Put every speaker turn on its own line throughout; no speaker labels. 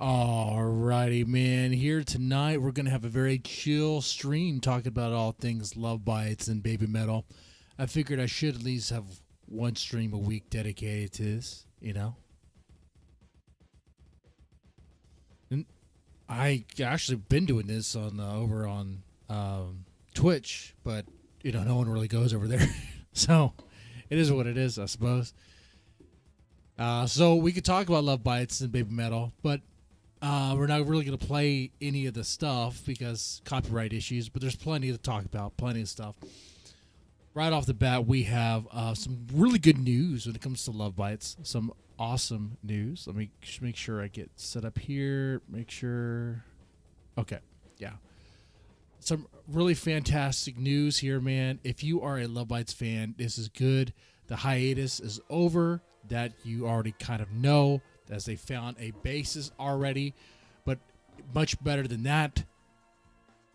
Alrighty, man. Here tonight, we're going to have a very chill stream talking about all things Love Bites and Baby Metal. I figured I should at least have one stream a week dedicated to this, you know? And I actually been doing this on over on Twitch, but, you know, no one really goes over there. So, it is what it is, I suppose. So, we could talk about Love Bites and Baby Metal, but we're not really going to play any of the stuff because copyright issues, but there's plenty to talk about, plenty of stuff. Right off the bat, we have some really good news when it comes to Love Bites. Some awesome news. Let me just make sure I get set up here. Make sure. Okay. Yeah. Some really fantastic news here, man. If you are a Love Bites fan, this is good. The hiatus is over. That you already kind of know, as they found a bassist already. But much better than that,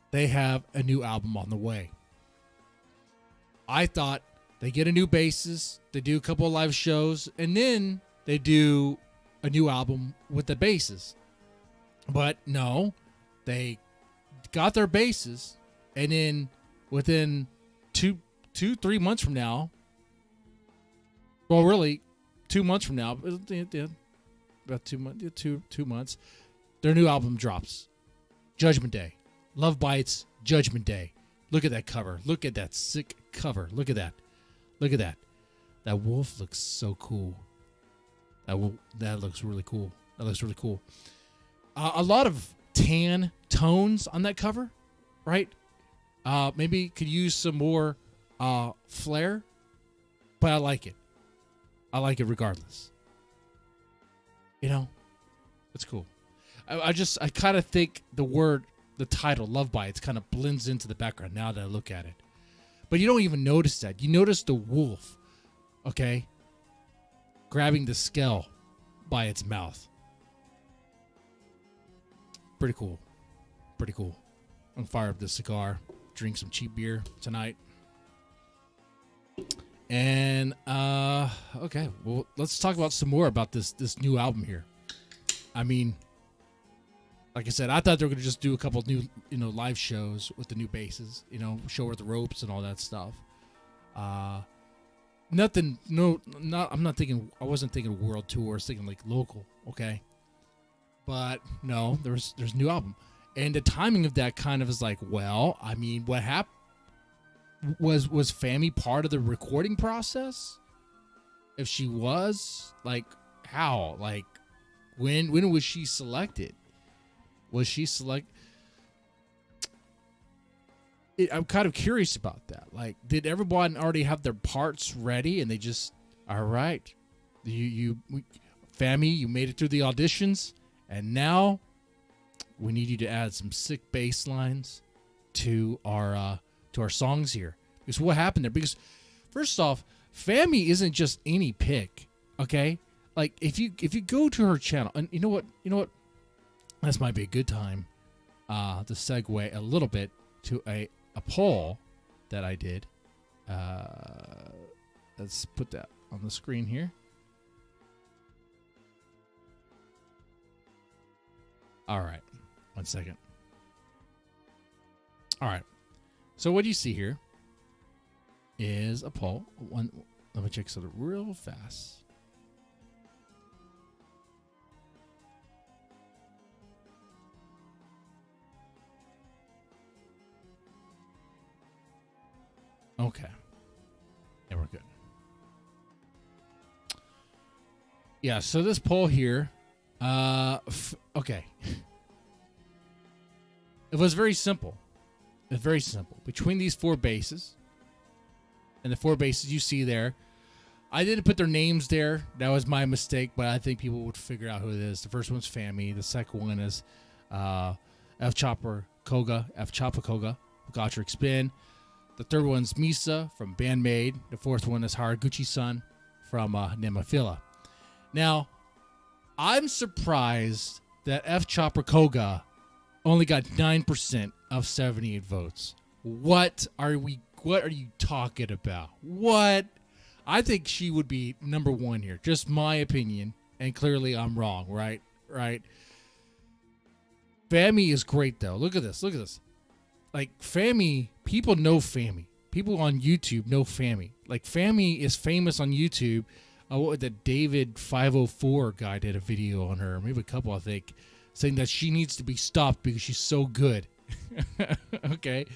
they have a new album on the way. I thought they get a new bassist, they do a couple of live shows, and then they do a new album with the bassist. But no, they got their bassist, and then within 3 months from now, well, really, 2 months from now, about 2 months, 2 months, their new album drops. Judgment Day. Love Bites, Judgment Day. Look at that cover. Look at that sick cover. Look at that. Look at that. That wolf looks so cool. That looks really cool. That looks really cool. A lot of tan tones on that cover, right? Maybe could use some more flair, but I like it. I like it regardless. You know, it's cool. I kind of think the title, Love Bites, kind of blends into the background now that I look at it. But you don't even notice that. You notice the wolf, okay, grabbing the skull by its mouth. Pretty cool. Pretty cool. I'm gonna fire up this cigar, drink some cheap beer tonight. And okay, well, let's talk about some more about this new album here. I mean, like I said, I thought they were gonna just do a couple of new, live shows with the new basses, show her the ropes and all that stuff. Nothing. No, not. I'm not thinking. I wasn't thinking world tour. I was thinking like local. Okay, but no, there's a new album, and the timing of that kind of is like, well, I mean, what happened? Was Fami part of the recording process? If she was, like, how? Like, when was she selected? Was she I'm kind of curious about that. Like, did everyone already have their parts ready and they just, all right, Fami, you made it through the auditions, and now we need you to add some sick bass lines to our songs here. Because what happened there? Because first off, Fami isn't just any pick, okay? Like if you go to her channel, and you know what, this might be a good time to segue a little bit to a poll that I did. Let's put that on the screen here. All right, 1 second. All right. So what you see here is a poll. Let me check something real fast. Okay. Yeah, we're good. Yeah, so this poll here, okay. It was very simple. It's very simple. Between these four bases, and the four bases you see there, I didn't put their names there. That was my mistake, but I think people would figure out who it is. The first one's Fami. The second one is F Chopper Koga, Gotrek Spin. The third one's Misa from Bandmade. The fourth one is Haraguchi-san from Nemophila. Now, I'm surprised that F Chopper Koga only got 9% of 78 votes. What are you talking about? What? I think she would be number one here. Just my opinion. And clearly I'm wrong, right? Fammy is great though. Look at this. Look at this. Like Fammy, people know Fammy. People on YouTube know Fammy. Like Fammy is famous on YouTube. The David 504 guy did a video on her, maybe a couple, I think, saying that she needs to be stopped because she's so good. Okay,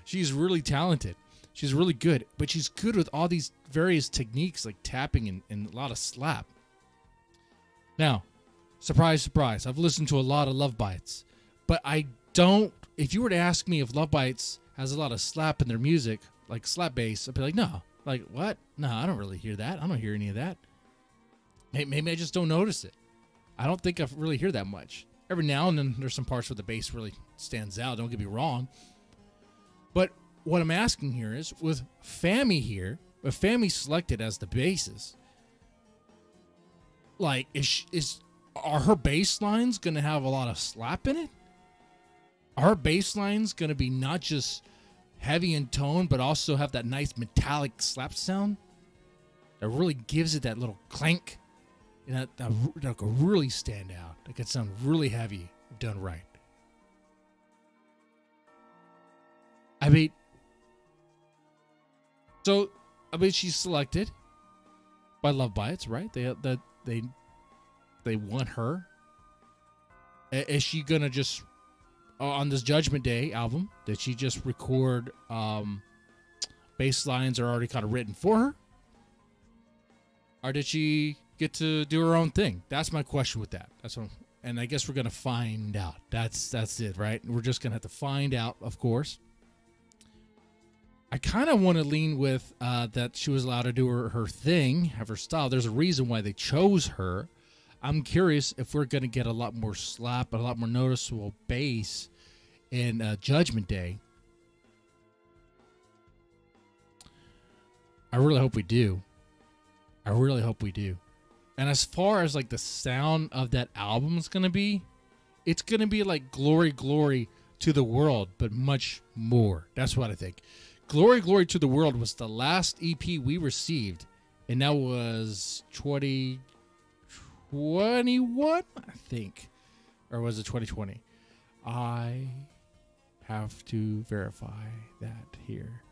she's really talented. She's really good, but she's good with all these various techniques like tapping and a lot of slap. Now, surprise, surprise, I've listened to a lot of Love Bites, but I don't, if you were to ask me if Love Bites has a lot of slap in their music, like slap bass, I'd be like, no. Like, what? No, I don't really hear that. I don't hear any of that. Maybe I just don't notice it. I don't think I really hear that much. Every now and then there's some parts where the bass really stands out. Don't get me wrong. But what I'm asking here is, with Fammy here, with Fammy selected as the basses, like, are her bass lines going to have a lot of slap in it? Are her bass lines going to be not just heavy in tone, but also have that nice metallic slap sound that really gives it that little clank, and that could really stand out? That could sound really heavy if done right. I mean, she's selected by Love Bites, right? They want her. Is she gonna just, on this Judgment Day album, did she just record bass lines are already kind of written for her? Or did she get to do her own thing? That's my question with that. And I guess we're going to find out. That's it, right? We're just going to have to find out, of course. I kind of want to lean with that she was allowed to do her thing, have her style. There's a reason why they chose her. I'm curious if we're going to get a lot more slap, a lot more noticeable bass in Judgment Day. I really hope we do. I really hope we do. And as far as like the sound of that album is going to be, it's going to be like Glory, Glory to the World, but much more. That's what I think. Glory, Glory to the World was the last EP we received, and that was 2021, I think. Or was it 2020? I have to verify that here.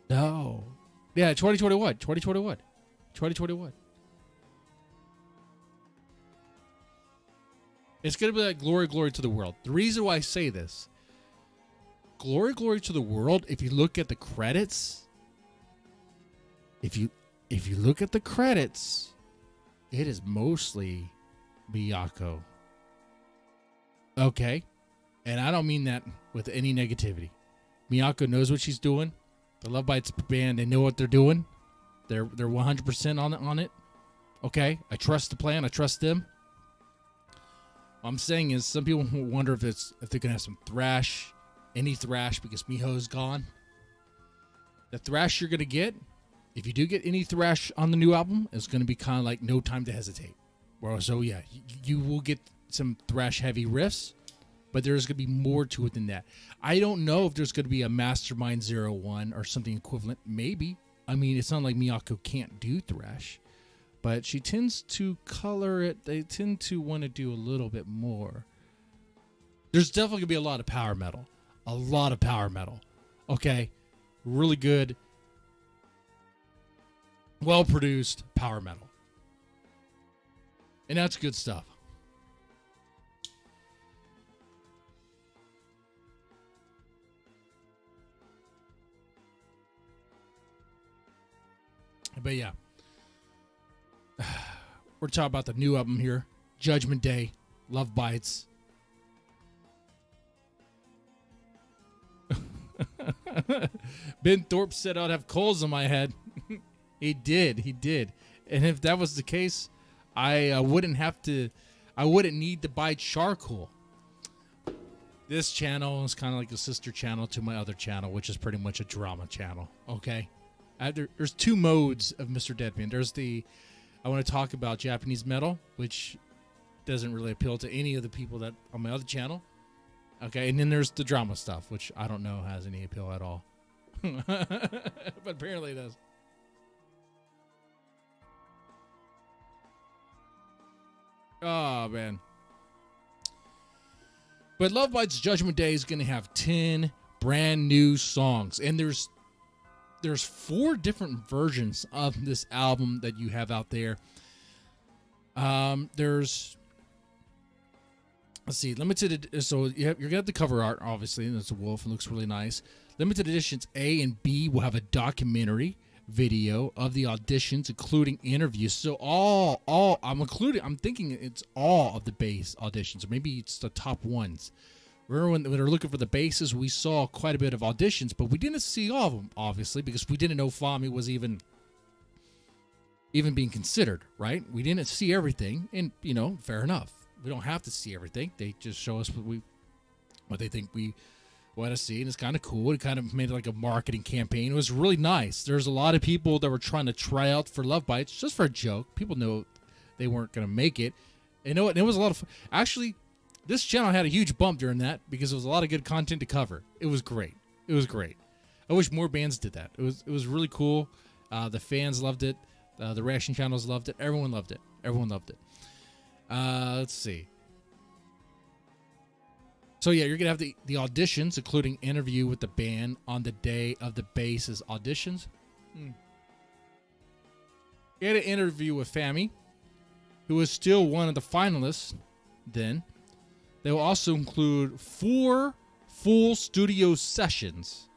No. Yeah, 2021. 2021. 2021. It's going to be like Glory, Glory to the World. The reason why I say this, Glory, Glory to the World, if you look at the credits, if you look at the credits, it is mostly Miyako. Okay? And I don't mean that with any negativity. Miyako knows what she's doing. The Love Bites band, they know what they're doing. They're 100% on it. Okay? I trust the plan. I trust them. What I'm saying is, some people wonder if they're gonna have some thrash, any thrash, because Miho's gone. The thrash you're gonna get, if you do get any thrash on the new album, is gonna be kind of like No Time to Hesitate. So yeah, you will get some thrash heavy riffs, but there's gonna be more to it than that. I don't know if there's gonna be a Mastermind 01 or something equivalent. Maybe. I mean, it's not like Miyako can't do thrash. But she tends to color it. They tend to want to do a little bit more. There's definitely going to be a lot of power metal. A lot of power metal. Okay? Really good, well-produced power metal. And that's good stuff. But yeah. We're talking about the new album here. Judgment Day. Love Bites. Ben Thorpe said I'd have coals on my head. He did. And if that was the case, I wouldn't need to buy charcoal. This channel is kind of like a sister channel to my other channel, which is pretty much a drama channel. Okay? There's two modes of Mr. Deadpan. There's I want to talk about Japanese metal, which doesn't really appeal to any of the people that on my other channel. Okay, and then there's the drama stuff, which I don't know has any appeal at all. But apparently it does. Oh, man. But Love Bites Judgment Day is going to have 10 brand new songs. And there's 4 different versions of this album that you have out there. There's, let's see, so you're going to have the cover art, obviously, and it's a wolf. It looks really nice. Limited editions A and B will have a documentary video of the auditions, including interviews. So I'm thinking it's all of the bass auditions, or maybe it's the top ones. Remember when we were looking for the basses, we saw quite a bit of auditions, but we didn't see all of them, obviously, because we didn't know Fami was even being considered, right? We didn't see everything, and, fair enough. We don't have to see everything. They just show us what they think we want to see, and it's kind of cool. It kind of made it like a marketing campaign. It was really nice. There's a lot of people that were trying to try out for Love Bites just for a joke. People know they weren't going to make it. And it was a lot of fun. Actually, this channel had a huge bump during that because there was a lot of good content to cover. It was great. It was great. I wish more bands did that. It was really cool. The fans loved it. The reaction channels loved it. Everyone loved it. Everyone loved it. Let's see. So yeah, you're going to have the auditions, including interview with the band on the day of the bass's auditions. You had an interview with Fami, who is still one of the finalists then. They will also include 4 full studio sessions.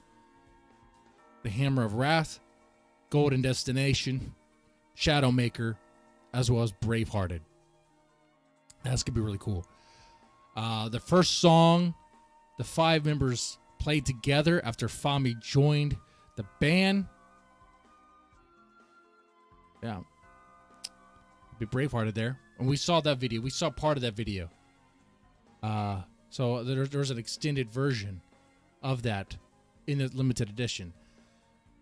The Hammer of Wrath, Golden Destination, Shadowmaker, as well as Bravehearted. That's going to be really cool. The first song the 5 members played together after Fami joined the band. Yeah. Be Bravehearted there. And we saw that video. We saw part of that video. So there's an extended version of that in the limited edition.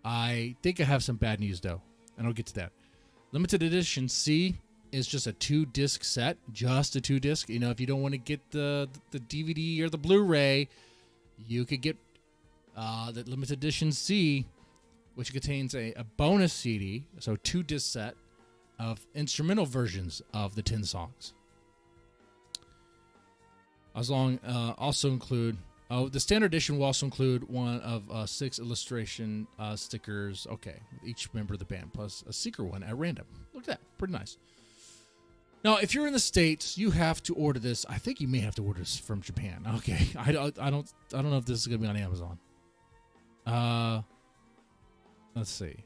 I think I have some bad news, though, and I'll get to that. Limited edition C is just a 2-disc set, just a 2-disc. If you don't want to get the DVD or the Blu-ray, you could get the limited edition C, which contains a bonus CD, so 2-disc set of instrumental versions of the 10 songs. Also include, the standard edition will also include one of 6 illustration stickers, with each member of the band, plus a secret one at random. Look at that, pretty nice. Now, if you're in the States, you have to order this. I think you may have to order this from Japan. Okay, I don't know if this is gonna be on Amazon. Let's see.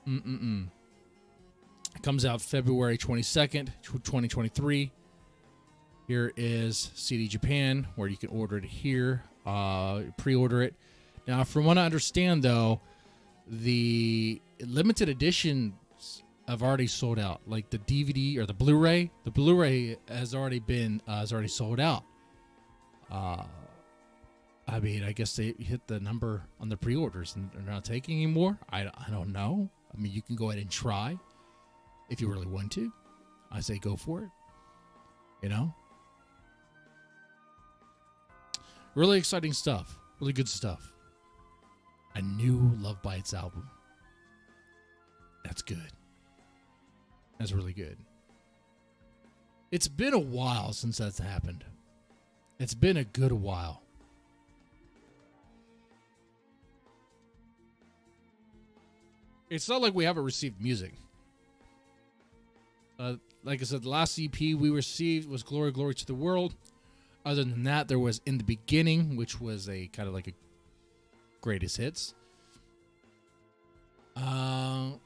It comes out February 22nd, 2023. Here is CD Japan, where you can order it here. Pre-order it. Now, from what I understand, though, the limited editions have already sold out. Like the DVD or the Blu-ray. The Blu-ray has already sold out. I guess they hit the number on the pre-orders and they're not taking anymore. I don't know. You can go ahead and try if you really want to. I say go for it. Really exciting stuff. Really good stuff. A new Love Bites album. That's good. That's really good. It's been a while since that's happened. It's been a good while. It's not like we haven't received music. Like I said, the last EP we received was Glory, Glory to the World. Other than that, there was In the Beginning, which was a kind of like a greatest hits. But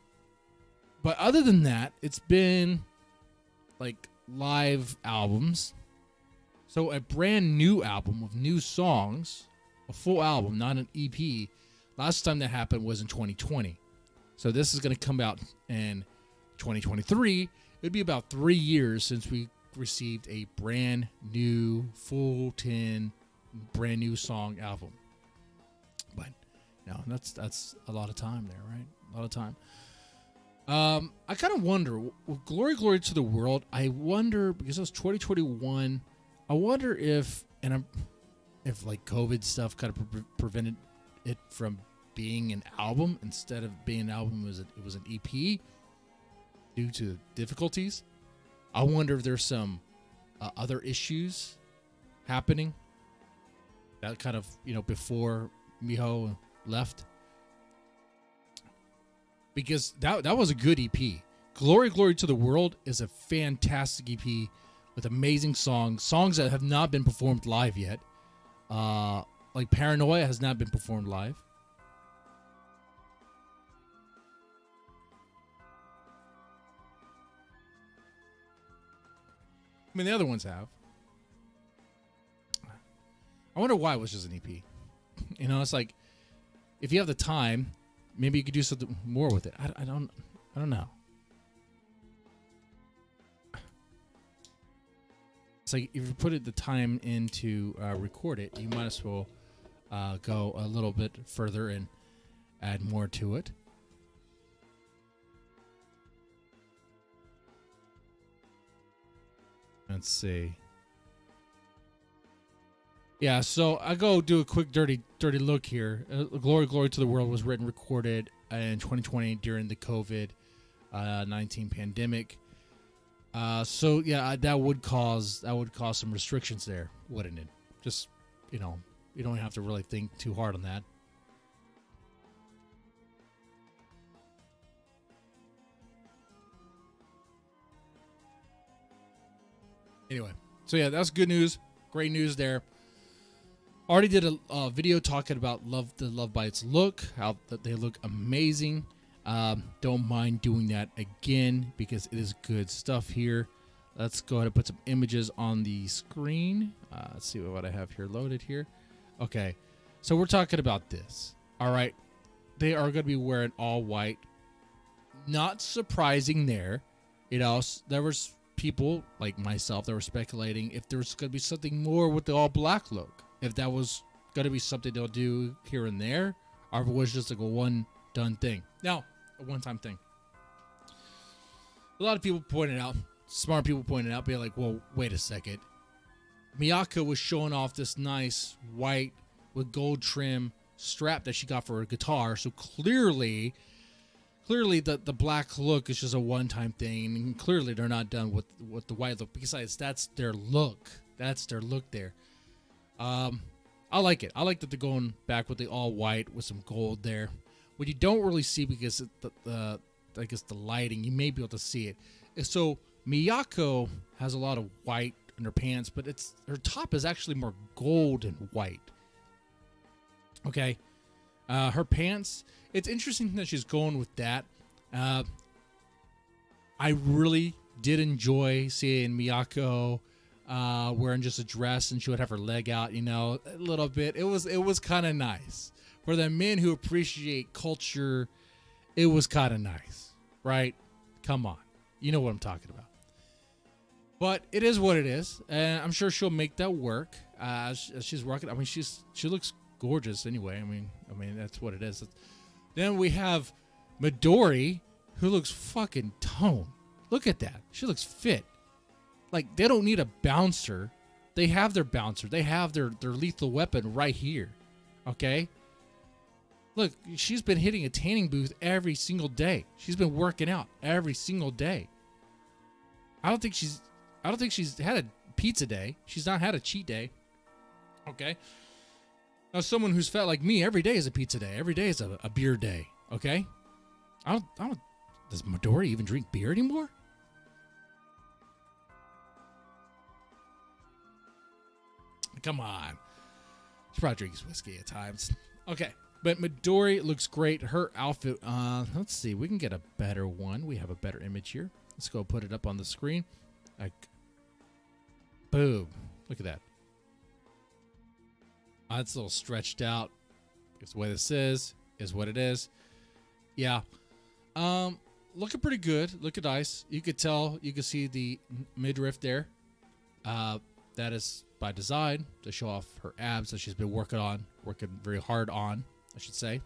other than that, it's been like live albums. So a brand new album with new songs, a full album, not an EP. Last time that happened was in 2020. So this is going to come out in 2023. It would be about 3 years since we received a brand new full 10 brand new song album. But no, that's a lot of time there, right? A lot of time. I kind of wonder, Glory, Glory to the World, I wonder, because it was 2021, I wonder if like COVID stuff kind of prevented it from being an album instead of being an album. It was an EP due to difficulties. I wonder if there's some other issues happening that kind of, before Miho left, because that was a good EP. Glory Glory to the World is a fantastic EP with amazing songs that have not been performed live yet. Like Paranoia has not been performed live. I mean, the other ones have. I wonder why it was just an EP. It's like, if you have the time, maybe you could do something more with it. I don't know. It's like, if you put the time in to record it, you might as well go a little bit further and add more to it. Let's see. Yeah, so I go do a quick dirty look here. Glory Glory to the World was written, recorded in 2020 during the COVID-19 pandemic. So yeah, that would cause some restrictions there, wouldn't it? Just, you don't have to really think too hard on that. Anyway, so yeah, that's good news. Great news there. Already did a video talking about the LOVEBITES look, how that they look amazing. Don't mind doing that again because it is good stuff here. Let's go ahead and put some images on the screen. Let's see what I have here loaded here. Okay, so we're talking about this. All right, they are going to be wearing all white. Not surprising there. There was people like myself that were speculating if there's going to be something more with the all black look. If that was going to be something they'll do here and there, or if it was just like a one-done thing. Now, a one-time thing. A lot of people pointed out, smart people pointed out, being like, well, wait a second. Miyako was showing off this nice white with gold trim strap that she got for her guitar. So clearly the black look is just a one-time thing. And clearly they're not done with the white look. Besides, that's their look. That's their look there. I like it. I like that they're going back with the all white with some gold there. What you don't really see because I guess the lighting, you may be able to see it. So Miyako has a lot of white in her pants, but her top is actually more gold and white. Okay. Her pants, it's interesting that she's going with that. I really did enjoy seeing Miyako wearing just a dress, and she would have her leg out, a little bit. It was kind of nice. For the men who appreciate culture, it was kind of nice, right? Come on. You know what I'm talking about. But it is what it is, and I'm sure she'll make that work as she's working. I mean, she looks gorgeous anyway. I mean that's what it is. Then we have Midori, who looks fucking toned. Look at that. She looks fit. Like, they don't need a bouncer. They have their bouncer. They have their lethal weapon right here. Okay? Look, she's been hitting a tanning booth every single day. She's been working out every single day. I don't think she's had a pizza day. She's not had a cheat day. Okay? Now, someone who's fat like me, every day is a pizza day. Every day is a beer day. Okay? Does Midori even drink beer anymore? Come on. She probably drinks whiskey at times. Okay. But Midori looks great. Her outfit, let's see. We can get a better one. We have a better image here. Let's go put it up on the screen. Like, boom. Look at that. It's a little stretched out. It's the way this is what it is. Yeah. Looking pretty good. Looking nice. You could tell, you could see the midriff there. That is by design to show off her abs that she's been working very hard on, I should say.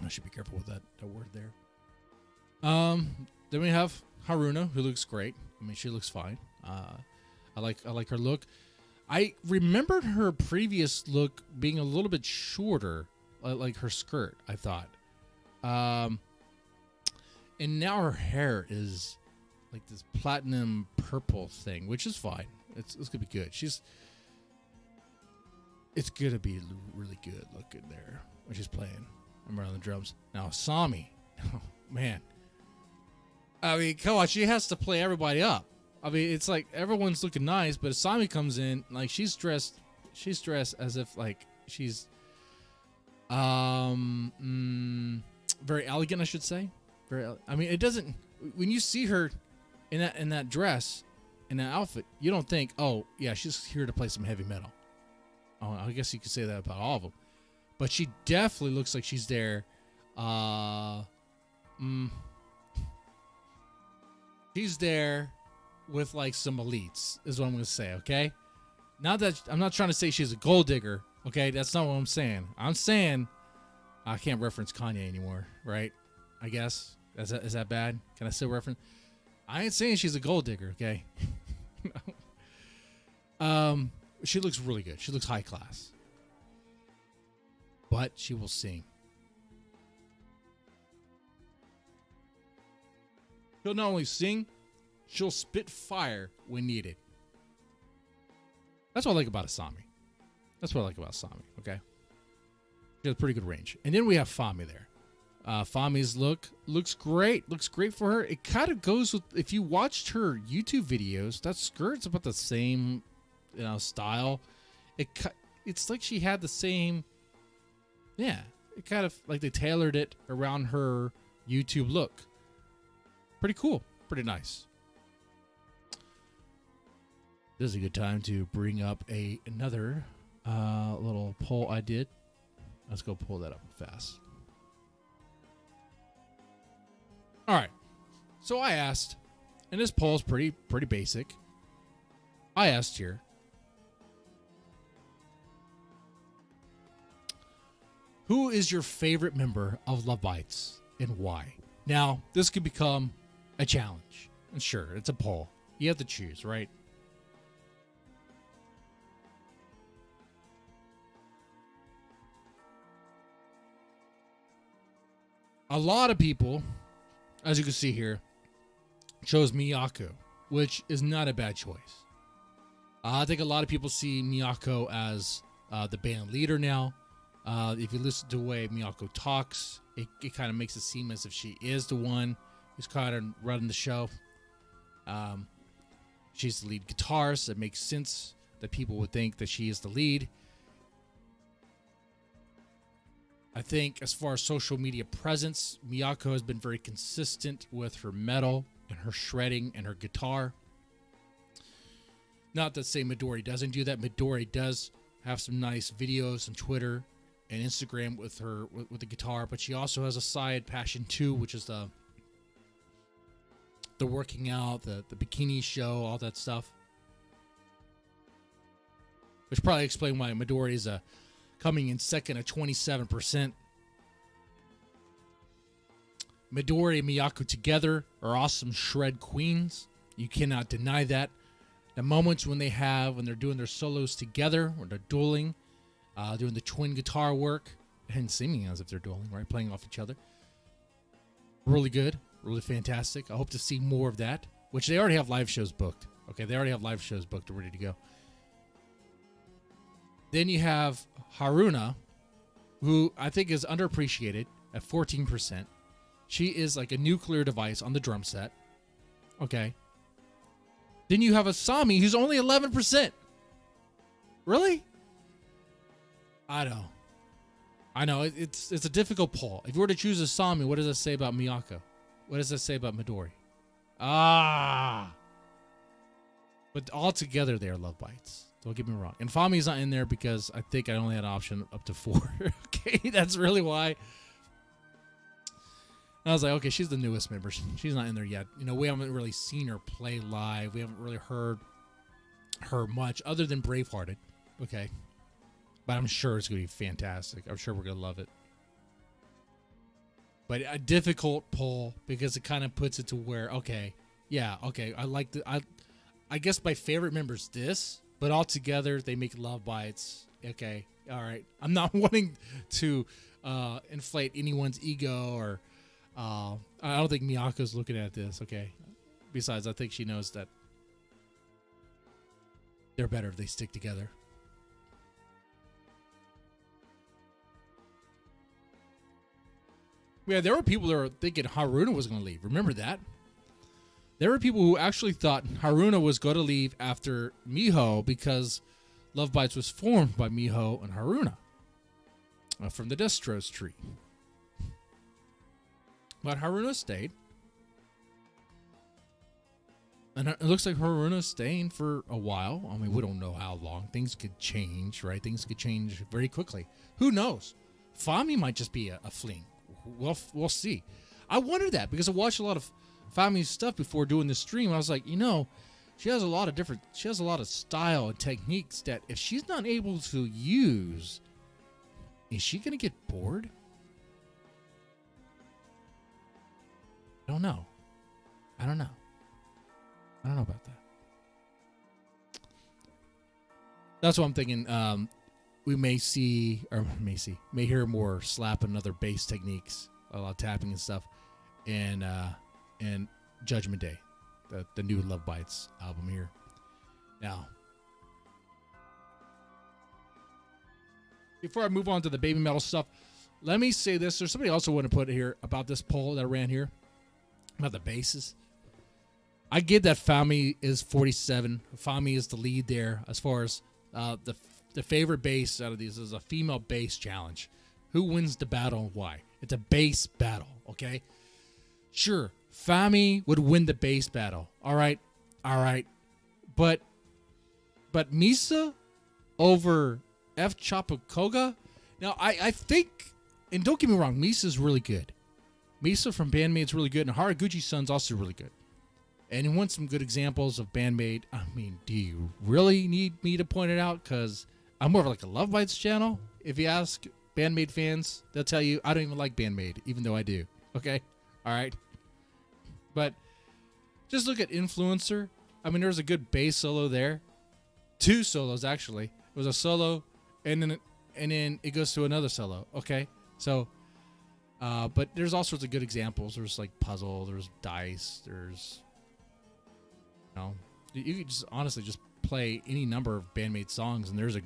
I should be careful with that word there. Then we have Haruna, who looks great. I mean, she looks fine. I like her look. I remembered her previous look being a little bit shorter, like her skirt, I thought. And now her hair is like this platinum purple thing, which is fine. It's gonna be good. It's gonna be really good looking there when she's playing. I'm around the drums. Now Asami, oh man. I mean, come on, she has to play everybody up. I mean, it's like everyone's looking nice, but Asami comes in like she's dressed as if like she's very elegant, I should say. I mean, it doesn't, when you see her in that dress, in that outfit, you don't think, oh yeah, she's here to play some heavy metal. Oh, I guess you could say that about all of them, but she definitely looks like she's there. She's there with like some elites, is what I'm gonna say. Okay, not that I'm not trying to say she's a gold digger. Okay, that's not what I'm saying. I'm saying I can't reference Kanye anymore, right? I guess is that bad? Can I still reference? I ain't saying she's a gold digger. Okay. She looks really good. She looks high class, but she will sing. She'll not only sing, she'll spit fire when needed. That's what I like about Asami. Okay. She has pretty good range. And then we have Fami there. Fami's looks great. Looks great for her. It kind of goes with, if you watched her YouTube videos, that skirt's about the same, style. It's like she had the same, yeah. It kind of like they tailored it around her YouTube look. Pretty cool. Pretty nice. This is a good time to bring up another little poll I did. Let's go pull that up fast. All right. So I asked, and this poll is pretty basic. I asked here, who is your favorite member of Love Bites and why? Now, this could become a challenge. And sure, it's a poll. You have to choose, right? A lot of people, as you can see here, chose Miyako, which is not a bad choice. I think a lot of people see Miyako as the band leader now. If you listen to the way Miyako talks, it kind of makes it seem as if she is the one who's kind of running the show. She's the lead guitarist. It makes sense that people would think that she is the lead. I think as far as social media presence, Miyako has been very consistent with her metal and her shredding and her guitar. Not to say Midori doesn't do that. Midori does have some nice videos on Twitter and Instagram with her with the guitar, but she also has a side passion too, which is the working out, the bikini show, all that stuff. Which probably explain why Midori is coming in second at 27%. Midori and Miyako together are awesome shred queens. You cannot deny that. The moments when they're doing their solos together, when they're dueling, doing the twin guitar work, and seeming as if they're dueling, right? Playing off each other. Really good. Really fantastic. I hope to see more of that, which they already have live shows booked. Okay, they already have live shows booked and ready to go. Then you have Haruna, who I think is underappreciated at 14%. She is like a nuclear device on the drum set. Okay. Then you have Asami, who's only 11%. Really? I know. It's a difficult poll. If you were to choose Asami, what does it say about Miyako? What does it say about Midori? But all together they are Love Bites. Don't get me wrong. And Fami's not in there because I think I only had an option up to 4. Okay, that's really why. And I was like, okay, she's the newest member. She's not in there yet. We haven't really seen her play live. We haven't really heard her much other than Bravehearted. Okay. But I'm sure it's going to be fantastic. I'm sure we're going to love it. But a difficult poll because it kind of puts it to where, okay, I like I guess my favorite member is this. but all together they make Love Bites. Okay, all right. I'm not wanting to inflate anyone's ego, or I don't think Miyako's looking at this. Okay, besides, I think she knows that they're better if they stick together. Yeah, there were people that were thinking Haruna was going to leave. Remember that? There were people who actually thought Haruna was going to leave after Miho, because Love Bites was formed by Miho and Haruna from the Destros tree. But Haruna stayed. And it looks like Haruna's staying for a while. I mean, we don't know how long. Things could change, right? Things could change very quickly. Who knows? Fami might just be a fling. We'll see. I wonder that, because I watched a lot of Fami's stuff before doing this stream. I was like, she has a lot of style and techniques that if she's not able to use, is she going to get bored? I don't know about that. That's what I'm thinking. We may hear more slap and other bass techniques, a lot of tapping and stuff, and Judgment Day, the new Love Bites album here. Now, before I move on to the baby metal stuff, let me say this. There's somebody also want to put here about this poll that I ran here about the basses. I get that Fami is 47. Fami is the lead there as far as the favorite bass out of these is a female bass challenge. Who wins the battle and why? It's a bass battle, okay? Sure, Fami would win the bass battle. All right. But Misa over F. Chapakoga? Now, I think, and don't get me wrong, Misa's really good. Misa from Bandmaid's really good, and Haraguchi-san's also really good. And you want some good examples of Bandmaid. I mean, do you really need me to point it out? Because I'm more of like a Love Bites channel. If you ask Bandmaid fans, they'll tell you I don't even like Bandmaid, even though I do. Okay? All right? But just look at Influencer. I mean, there's a good bass solo there. 2 solos, actually. It was a solo, and then it goes to another solo. Okay? So, but there's all sorts of good examples. There's like Puzzle. There's Dice. There's... you could just honestly just play any number of Bandmaid songs, and there's a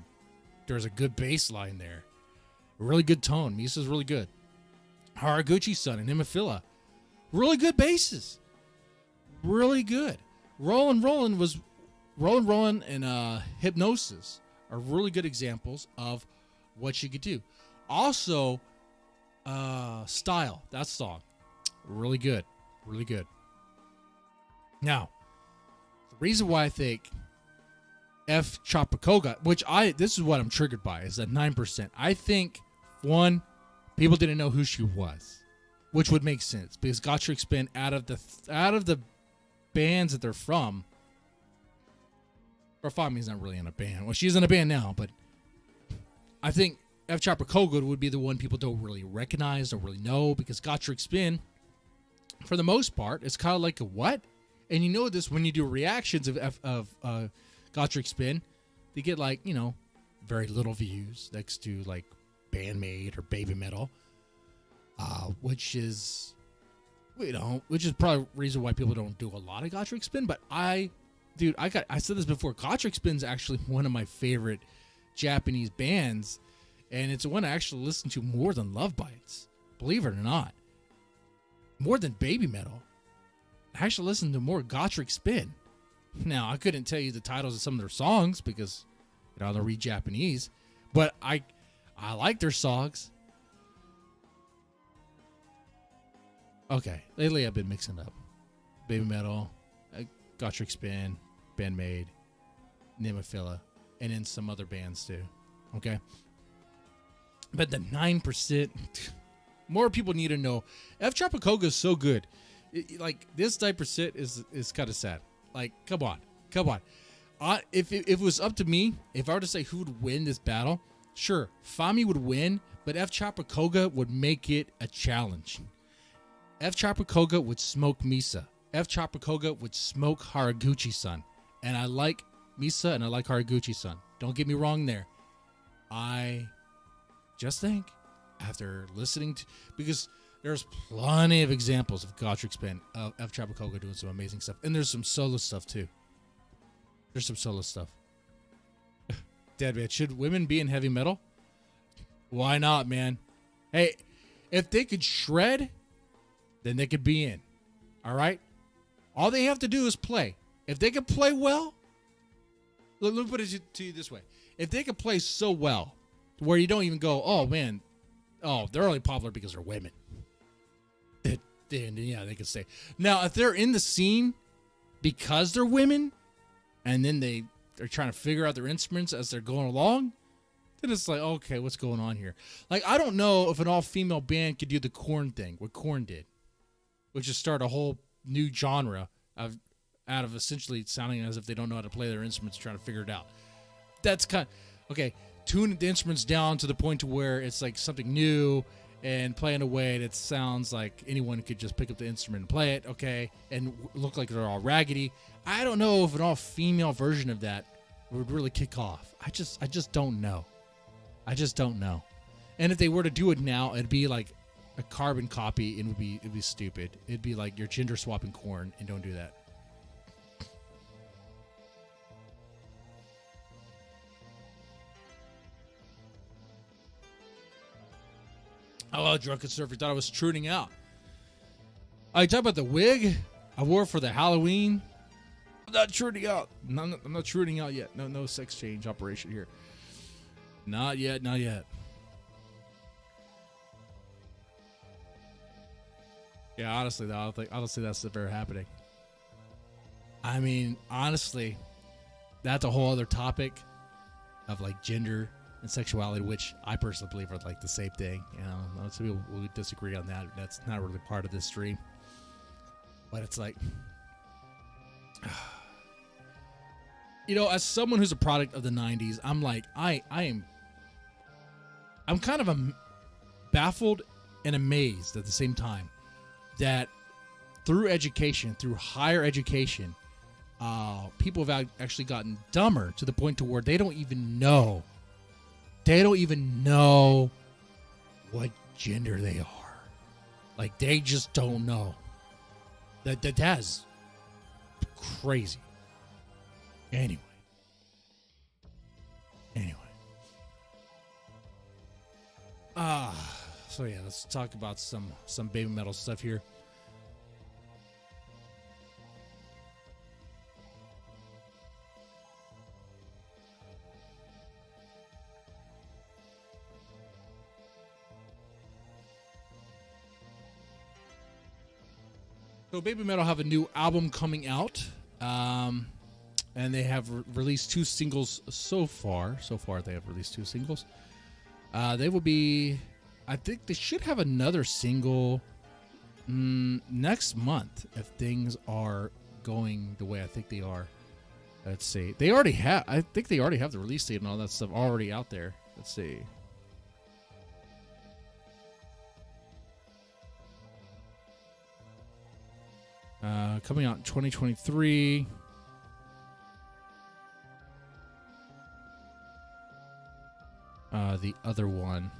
good bass line there. A really good tone. Misa's really good. Haraguchi-san and Imafila. Really good basses. Really good. Rollin' and Hypnosis are really good examples of what you could do. Also, Style, that song. Really good. Really good. Now, the reason why I think F. Chapakoga, this is what I'm triggered by, is that 9%. I think, one, people didn't know who she was, which would make sense, because Gotrek Spin, out of the bands that they're from, or Fami's not really in a band. Well, she's in a band now, but I think F. Chapakoga would be the one people don't really recognize, don't really know, because Gotrek Spin, for the most part, is kind of like a what? And you know this when you do reactions of Gotrek Spin, they get like, very little views next to like Bandmaid or Baby Metal, which is probably the reason why people don't do a lot of Gotrek Spin. But I said this before, Gotrek Spin's actually one of my favorite Japanese bands, and it's one I actually listen to more than Love Bites, believe it or not, more than Baby Metal. I actually listen to more Gotrek Spin. Now, I couldn't tell you the titles of some of their songs because I don't read Japanese, but I like their songs. Okay, lately I've been mixing up Baby Metal, Gotrek Spin, Bandmaid, Nimafilla, and then some other bands too. Okay, but the 9%, more people need to know. F. Chapakoga is so good. Like, this 9% is kind of sad. Like, come on. If it was up to me, if I were to say who would win this battle, sure, Fami would win, but F. Chapakoga would make it a challenge. F. Chapakoga would smoke Misa. F. Chapakoga would smoke Haraguchi-san. And I like Misa and I like Haraguchi-san. Don't get me wrong there. I just think after listening to, because there's plenty of examples of Gotrek Spin, of F. Trabacoga doing some amazing stuff. And there's some solo stuff too. There's some solo stuff. Deadman, should women be in heavy metal? Why not, man? Hey, if they could shred, then they could be in. All right? All they have to do is play. If they can play well, let me put it to you this way. If they can play so well, where you don't even go, oh, man, oh, they're only popular because they're women. Then, yeah, they can stay. Now, if they're in the scene because they're women, and then they're trying to figure out their instruments as they're going along, then it's like, okay, what's going on here? Like, I don't know if an all-female band could do the Korn thing, what Korn did, which is start a whole new genre out of essentially sounding as if they don't know how to play their instruments, trying to figure it out. That's kind of, okay, tune the instruments down to the point to where it's like something new and play in a way that sounds like anyone could just pick up the instrument and play it, okay, and look like they're all raggedy. I don't know if an all-female version of that would really kick off. I just don't know. I just don't know. And if they were to do it now, it'd be like a carbon copy, and it'd be stupid. It'd be like you're gender swapping Korn, and don't do that. Oh, Drunken Surfer thought I was truding out. I talk about the wig I wore for the Halloween. I'm not truding out. I'm not truding out yet. No sex change operation here. Not yet. Not yet. Yeah, honestly, though, I don't see that's ever happening. I mean, honestly, that's a whole other topic of like gender and sexuality, which I personally believe are like the same thing. You know, some people will disagree on that. That's not really part of this stream. But it's like, you know, as someone who's a product of the 90s, I'm like, I'm kind of baffled and amazed at the same time that through education, through higher education, people have actually gotten dumber to the point to where they don't even know what gender they are. Like, they just don't know. That's crazy. Anyway. So yeah, let's talk about some baby metal stuff here. So Baby Metal have a new album coming out, and they have released 2 singles so far. So far, they have released 2 singles. They will be, I think they should have another single next month if things are going the way I think they are. Let's see. I think they already have the release date and all that stuff already out there. Let's see. Coming out in 2023. The other one.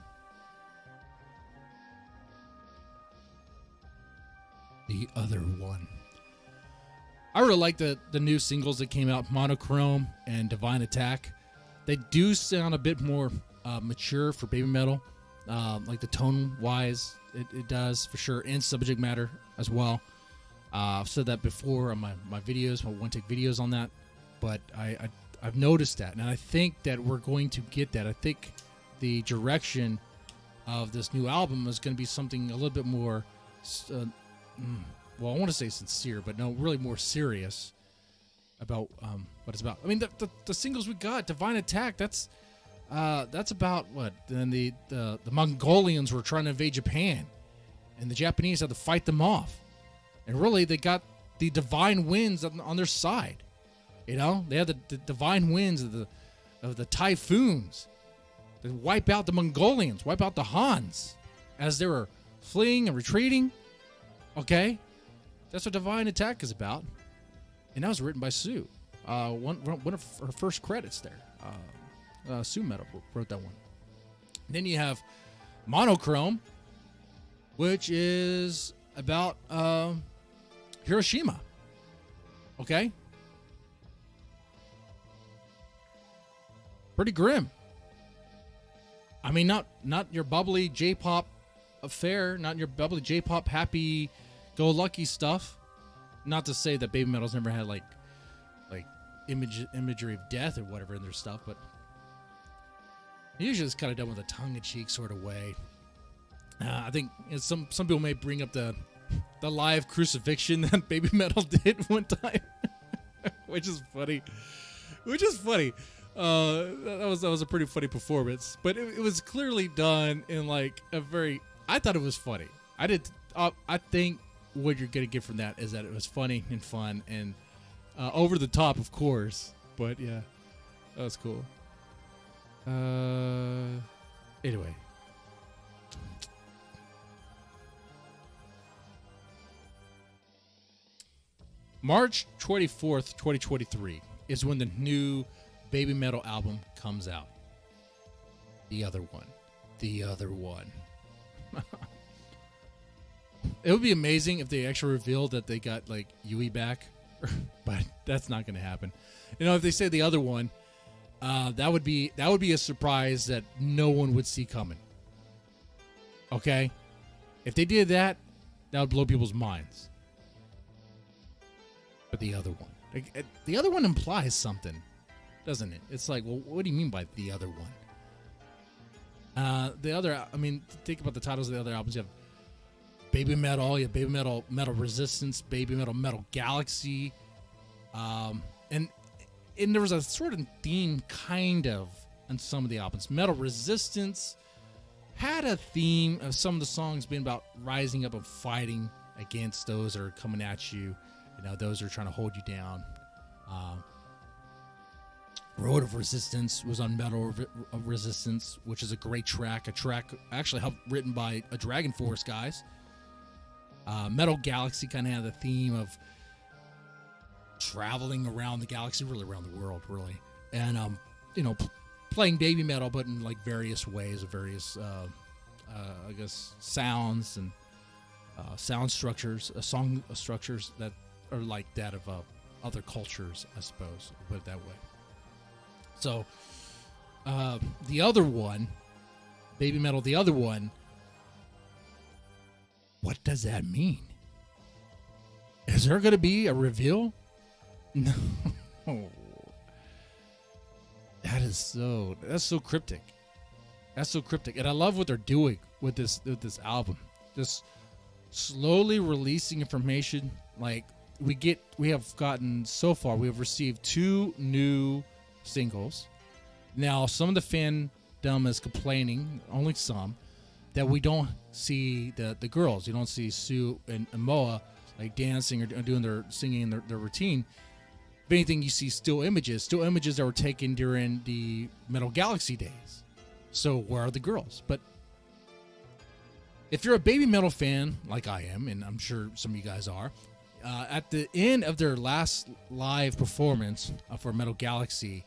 I really like the new singles that came out, Monochrome and Divine Attack. They do sound a bit more mature for Baby Metal. Like the tone-wise, it does for sure, and subject matter as well. I've said that before on my videos, my one-take videos on that, but I've noticed that, and I think that we're going to get that. I think the direction of this new album is going to be something a little bit more, well, I want to say sincere, but no, really more serious about what it's about. I mean, the singles we got, Divine Attack, that's about what? Then the Mongolians were trying to invade Japan, and the Japanese had to fight them off. And really, they got the divine winds on their side. You know, they had the divine winds of the typhoons that wipe out the Mongolians, wipe out the Hans as they were fleeing and retreating. Okay, that's what Divine Attack is about. And that was written by Sue. one of her first credits there. Sue Metal wrote that one. Then you have Monochrome, which is about Hiroshima. Okay? Pretty grim. I mean, not your bubbly J-pop affair, not your bubbly J-pop happy-go-lucky stuff. Not to say that Baby Metal's never had like imagery of death or whatever in their stuff, but usually it's kind of done with a tongue-in-cheek sort of way. I think some people may bring up the live crucifixion that Baby Metal did one time, which is funny. That was a pretty funny performance, but it was clearly done in like a very. I thought it was funny. I think what you're gonna get from that is that it was funny and fun and over the top, of course. But yeah, that was cool. Anyway. March 24th, 2023 is when the new Baby Metal album comes out. The other one. It would be amazing if they actually revealed that they got like Yui back, but that's not going to happen. You know, if they say the other one, that would be a surprise that no one would see coming. Okay? If they did that, that would blow people's minds. But the other one. The other one implies something, doesn't it? It's like, well, what do you mean by the other one? Think about the titles of the other albums. You have Baby Metal, you have Baby Metal, Metal Resistance, Baby Metal, Metal Galaxy. And there was a sort of theme, kind of, on some of the albums. Metal Resistance had a theme of some of the songs being about rising up and fighting against those that are coming at you. You know, those are trying to hold you down. Road of Resistance was on Metal Resistance, which is a great track. A track actually written by a Dragon Force guys. Metal Galaxy kind of had the theme of traveling around the galaxy, really around the world, really. And, playing Baby Metal, but in like various ways, various, sounds and sound structures, song structures that are like that of other cultures, I suppose, put it that way. So, the other one, Baby Metal, the other one, what does that mean? Is there going to be a reveal? No. That's so cryptic. That's so cryptic. And I love what they're doing with this album. Just slowly releasing information. Like we have gotten so far, we have received 2 new singles. Now, some of the fandom is complaining, only some, that we don't see the girls. You don't see Sue and Moa like dancing or doing their singing their routine. If anything, you see still images that were taken during the Metal Galaxy days. So where are the girls? But if you're a Baby Metal fan, like I am, and I'm sure some of you guys are, at the end of their last live performance for Metal Galaxy,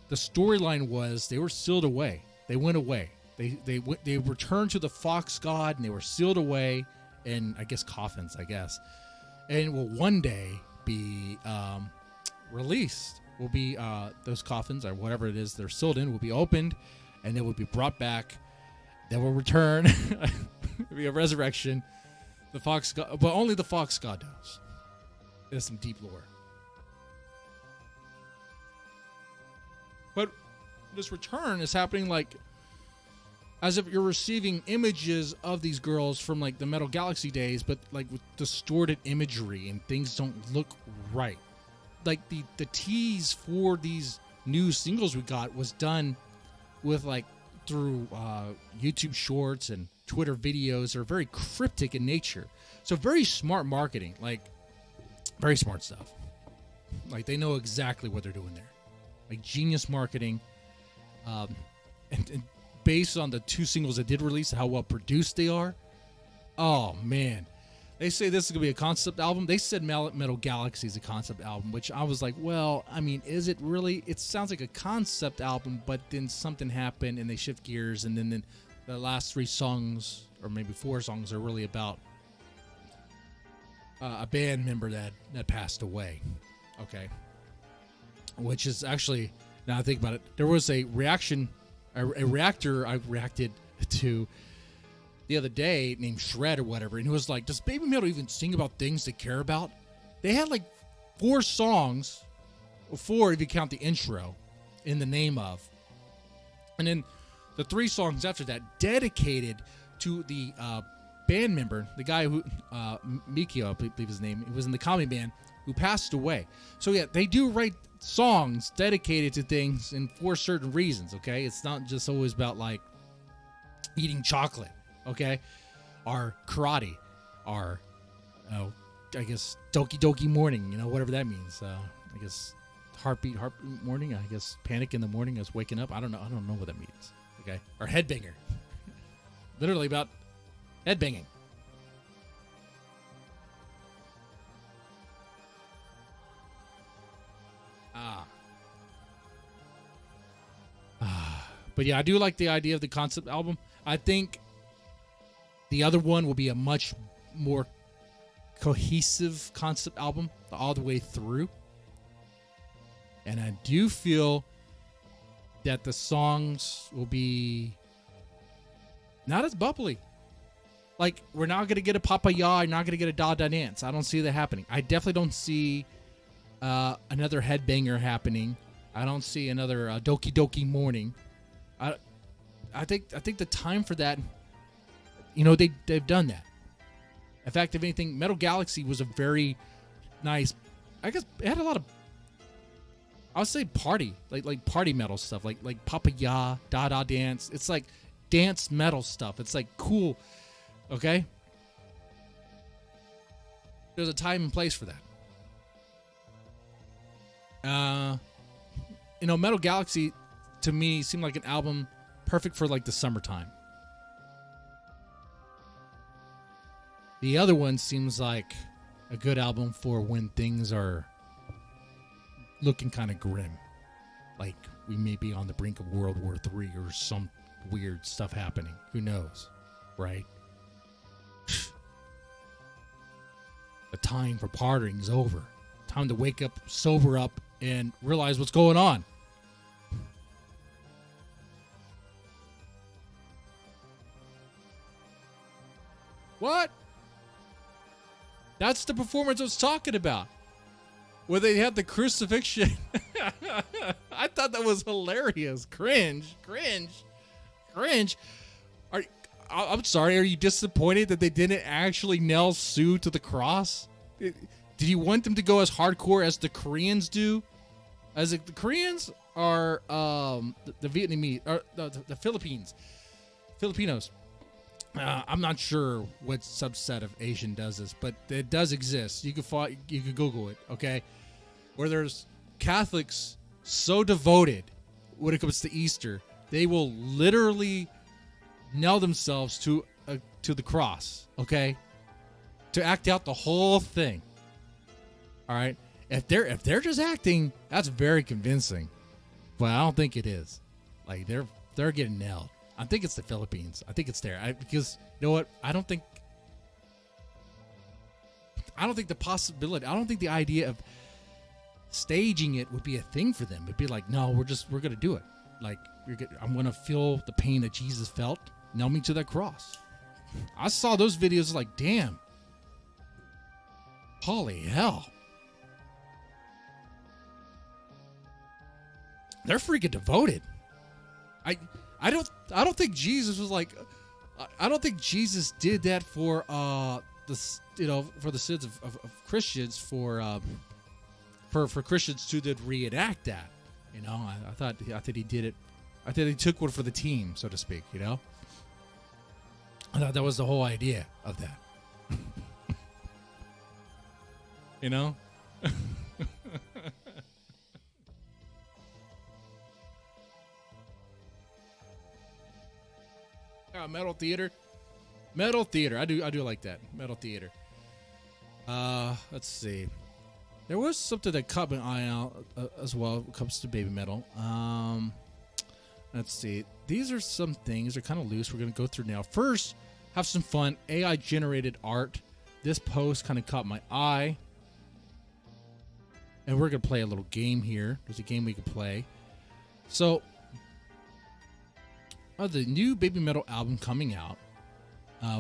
the storyline was they were sealed away. They went away. They returned to the Fox God, and they were sealed away in, I guess, coffins, and will one day be released. Will be those coffins or whatever it is they're sealed in will be opened, and they will be brought back. They will return. It'll be a resurrection. The Fox God, but only the Fox God knows. There's some deep lore. But this return is happening like as if you're receiving images of these girls from like the Metal Galaxy days, but like with distorted imagery and things don't look right. Like the tease for these new singles we got was done with like through YouTube shorts and Twitter videos are very cryptic in nature. So very smart marketing, like very smart stuff. Like they know exactly what they're doing there. Like genius marketing. And based on the 2 singles that did release, how well produced they are. Oh man. They say this is gonna be a concept album. They said Metal Galaxy is a concept album, which I was like, well, I mean, is it really? It sounds like a concept album, but then something happened and they shift gears, and then the last 3 songs, or maybe 4 songs, are really about a band member that passed away. Okay, which is actually, now I think about it, there was a reaction, a reactor I reacted to the other day named Shred or whatever, and he was like, does Baby Metal even sing about things they care about? They had like 4 songs, 4 if you count the intro, in the name of, and then the 3 songs after that dedicated to the band member, the guy who Mikio, I believe his name, he was in the comedy band, who passed away. So yeah, they do write songs dedicated to things and for certain reasons. Okay, it's not just always about like eating chocolate. Okay, or karate, or I guess Doki Doki morning, whatever that means. I guess heartbeat morning. I guess panic in the morning as waking up. I don't know what that means. Okay, or headbanger. Literally about headbanging. But yeah, I do like the idea of the concept album. I think the other one will be a much more cohesive concept album all the way through. And I do feel that the songs will be not as bubbly. Like, we're not going to get a Papaya, you're not going to get a Da Da Dance. I don't see that happening. I definitely don't see another headbanger happening. I don't see another Doki Doki morning. I think the time for that, they've done that. In fact, if anything, Metal Galaxy was a very nice, I guess it had a lot of, I would say party, like party metal stuff, like Papaya, Da Da Dance. It's like dance metal stuff. It's like cool, okay? There's a time and place for that. Metal Galaxy to me seemed like an album perfect for like the summertime. The other one seems like a good album for when things are looking kind of grim. Like we may be on the brink of World War III or some weird stuff happening. Who knows, right? The time for partying is over. Time to wake up, sober up, and realize what's going on. What? That's the performance I was talking about. Where they had the crucifixion. I thought that was hilarious. Cringe. I'm sorry, are you disappointed that they didn't actually nail Sue to the cross? Did you want them to go as hardcore as the Koreans do? As the Koreans are the Vietnamese, or the Filipinos. I'm not sure what subset of Asian does this, but it does exist. You could Google it, okay? Where there's Catholics so devoted when it comes to Easter, they will literally nail themselves to the cross, okay? To act out the whole thing. All right? If they're just acting, that's very convincing. But I don't think it is. Like they're getting nailed. I think it's the Philippines. I think it's there. Because you know what? I don't think the possibility. I don't think the idea of staging it would be a thing for them. It'd be like, no, we're gonna do it. Like I'm gonna feel the pain that Jesus felt. Nail me to that cross. I saw those videos like, damn. Holy hell. They're freaking devoted. I don't think Jesus was like, I don't think Jesus did that for for the sins of Christians, for Christians to then reenact that. I thought he did it. I think he took one for the team, so to speak. I thought that was the whole idea of that. Metal theater. I do like that. Metal theater. Let's see. There was something that caught my eye out as well when it comes to baby metal. Let's see. These are some things. They're kind of loose. We're going to go through now. First, have some fun. AI generated art. This post kind of caught my eye. And we're going to play a little game here. There's a game we can play. So, the new Baby Metal album coming out.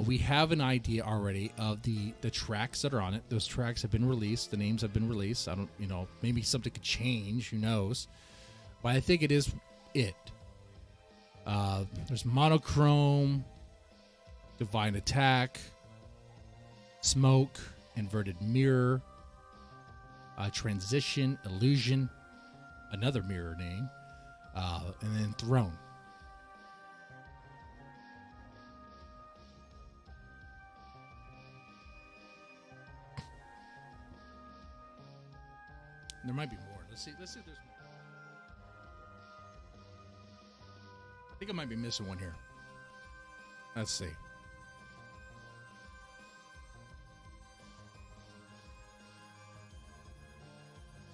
We have an idea already of the tracks that are on it. Those tracks have been released. The names have been released. I don't, maybe something could change. Who knows? But I think it is it. There's Monochrome, Divine Attack, Smoke, Inverted Mirror, Transition, Illusion, another mirror name, and then Throne. There might be more. Let's see if there's more. I think I might be missing one here. Let's see.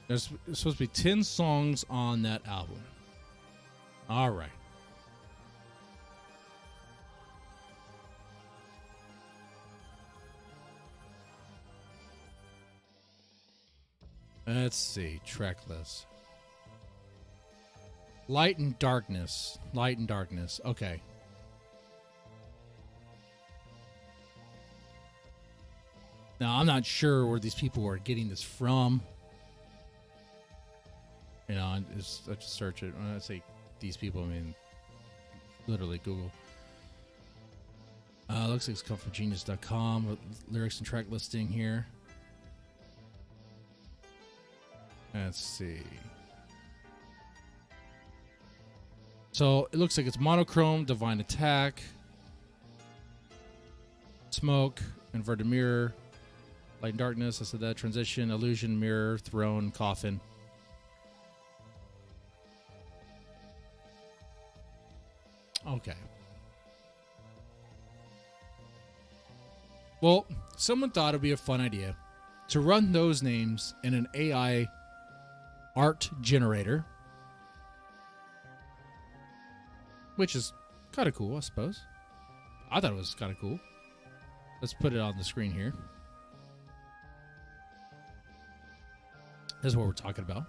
There's supposed to be 10 songs on that album. All right. Let's see. Track list. Light and Darkness. Light and Darkness. Okay. Now, I'm not sure where these people are getting this from. I just search it. When I say these people, I mean literally Google. Looks like it's come from genius.com with lyrics and track listing here. Let's see. So it looks like it's Monochrome, Divine Attack, Smoke, Inverted Mirror, Light and Darkness. I said that. Transition, Illusion, Mirror, Throne, Coffin. Okay. Well, someone thought it'd be a fun idea to run those names in an AI art generator, which is kind of cool, I suppose. I thought it was kind of cool. Let's put it on the screen here. This is what we're talking about.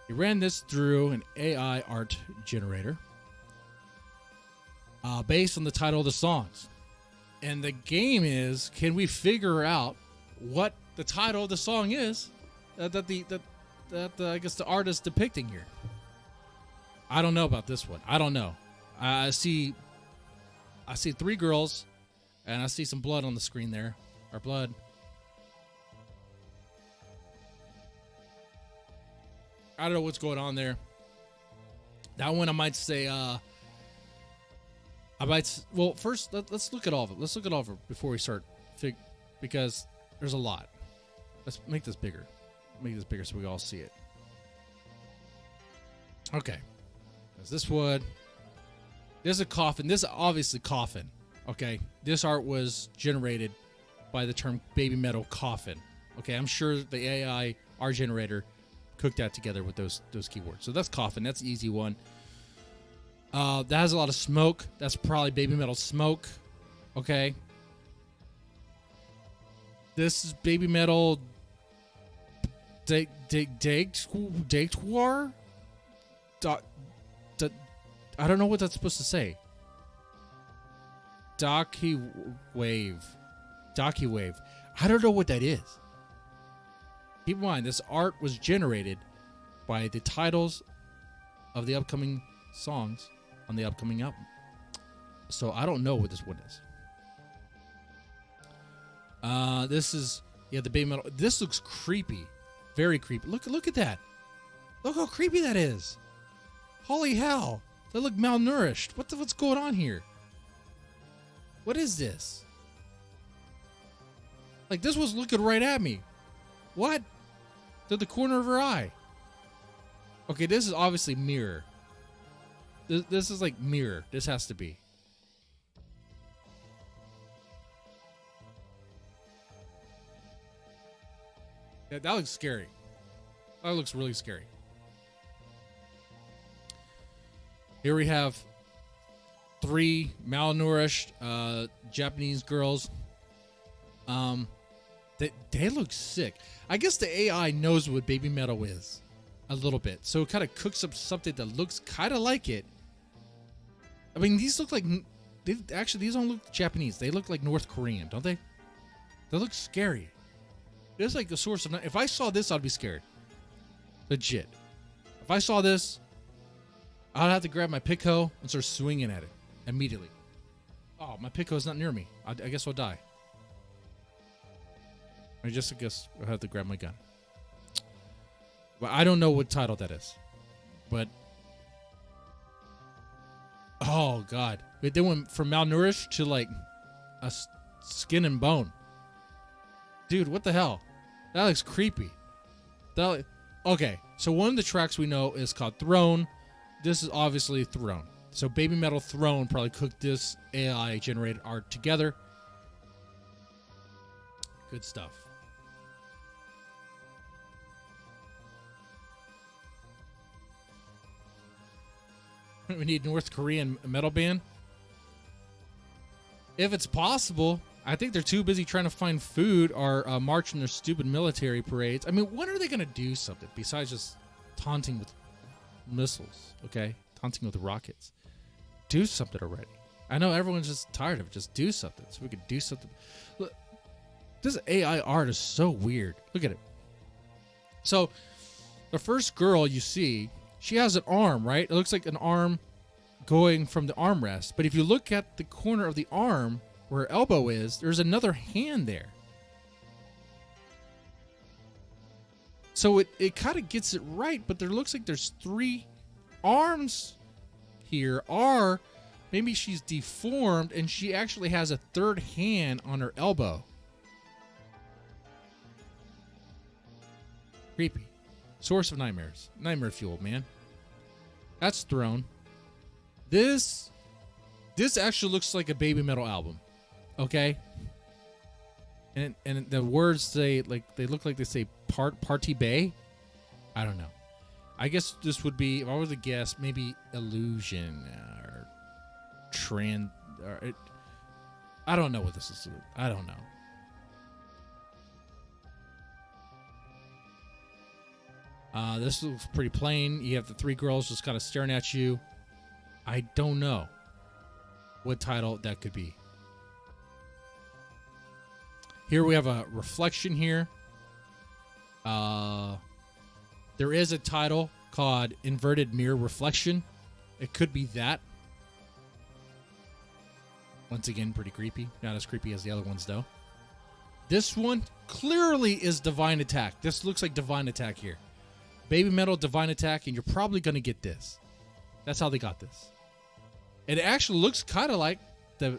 We ran this through an AI art generator based on the title of the songs. And the game is, can we figure out what the title of the song is that I guess the artist depicting here? I don't know about this one. I don't know. I see 3 girls, and I see some blood on the screen there. Or blood. I don't know what's going on there. That one I might say, well, first, let's look at all of it. Let's look at all of it before we start, because there's a lot. Let's make this bigger. Make this bigger so we all see it. Okay. There's this wood. There's a coffin. This is obviously coffin. Okay. This art was generated by the term baby metal coffin. Okay. I'm sure the AI art generator cooked that together with those keywords. So that's coffin. That's the easy one. That has a lot of smoke. That's probably baby metal smoke. Okay. This is baby metal Dagtoir? I don't know what that's supposed to say. Docky wave. I don't know what that is. Keep in mind, this art was generated by the titles of the upcoming songs on the upcoming album. So I don't know what this one is. This is, the baby metal. This looks creepy. Very creepy. Look at that. Look how creepy that is. Holy hell. They look malnourished. What's going on here? What is this? Like, this was looking right at me. What? To the corner of her eye. Okay, this is obviously mirror. This is like mirror. This has to be. Yeah, that looks scary. That looks really scary. Here we have 3 malnourished Japanese girls. They look sick. I guess the AI knows what baby metal is a little bit, so it kind of cooks up something that looks kind of like it. I mean, these look like these don't look Japanese. They look like North Korean, don't they? They look scary. It's like the source of. If I saw this, I'd be scared. Legit. If I saw this, I'd have to grab my pick hoe and start swinging at it immediately. Oh, my pick hoe's not near me. I guess I'll die. I guess I'll have to grab my gun. But I don't know what title that is. But oh god, they went from malnourished to like a skin and bone. Dude, what the hell? That looks creepy. Okay, so one of the tracks we know is called Throne. This is obviously Throne. So Baby Metal Throne probably cooked this AI generated art together. Good stuff. We need North Korean metal band. If it's possible, I think they're too busy trying to find food or marching their stupid military parades. I mean, when are they going to do something besides just taunting with missiles, okay? Taunting with rockets. Do something already. I know everyone's just tired of it. Just do something so we could do something. Look, this AI art is so weird. Look at it. So, the first girl you see, she has an arm, right? It looks like an arm going from the armrest. But if you look at the corner of the arm where her elbow is, there's another hand there. So it kind of gets it right, but there looks like there's 3 arms here. Or maybe she's deformed and she actually has a 3rd hand on her elbow. Creepy. Source of nightmares. Nightmare fuel, man. That's Throne. This actually looks like a Baby Metal album. Okay? And the words say they look like they say Party Bay. I don't know. I guess this would be, if I was to guess, maybe Illusion or Trend or I don't know what this is. I don't know. This looks pretty plain. You have the 3 girls just kind of staring at you. I don't know what title that could be. Here we have a reflection here. There is a title called Inverted Mirror Reflection. It could be that. Once again, pretty creepy. Not as creepy as the other ones, though. This one clearly is Divine Attack. This looks like Divine Attack here. Baby Metal, Divine Attack, and you're probably going to get this. That's how they got this. It actually looks kind of like the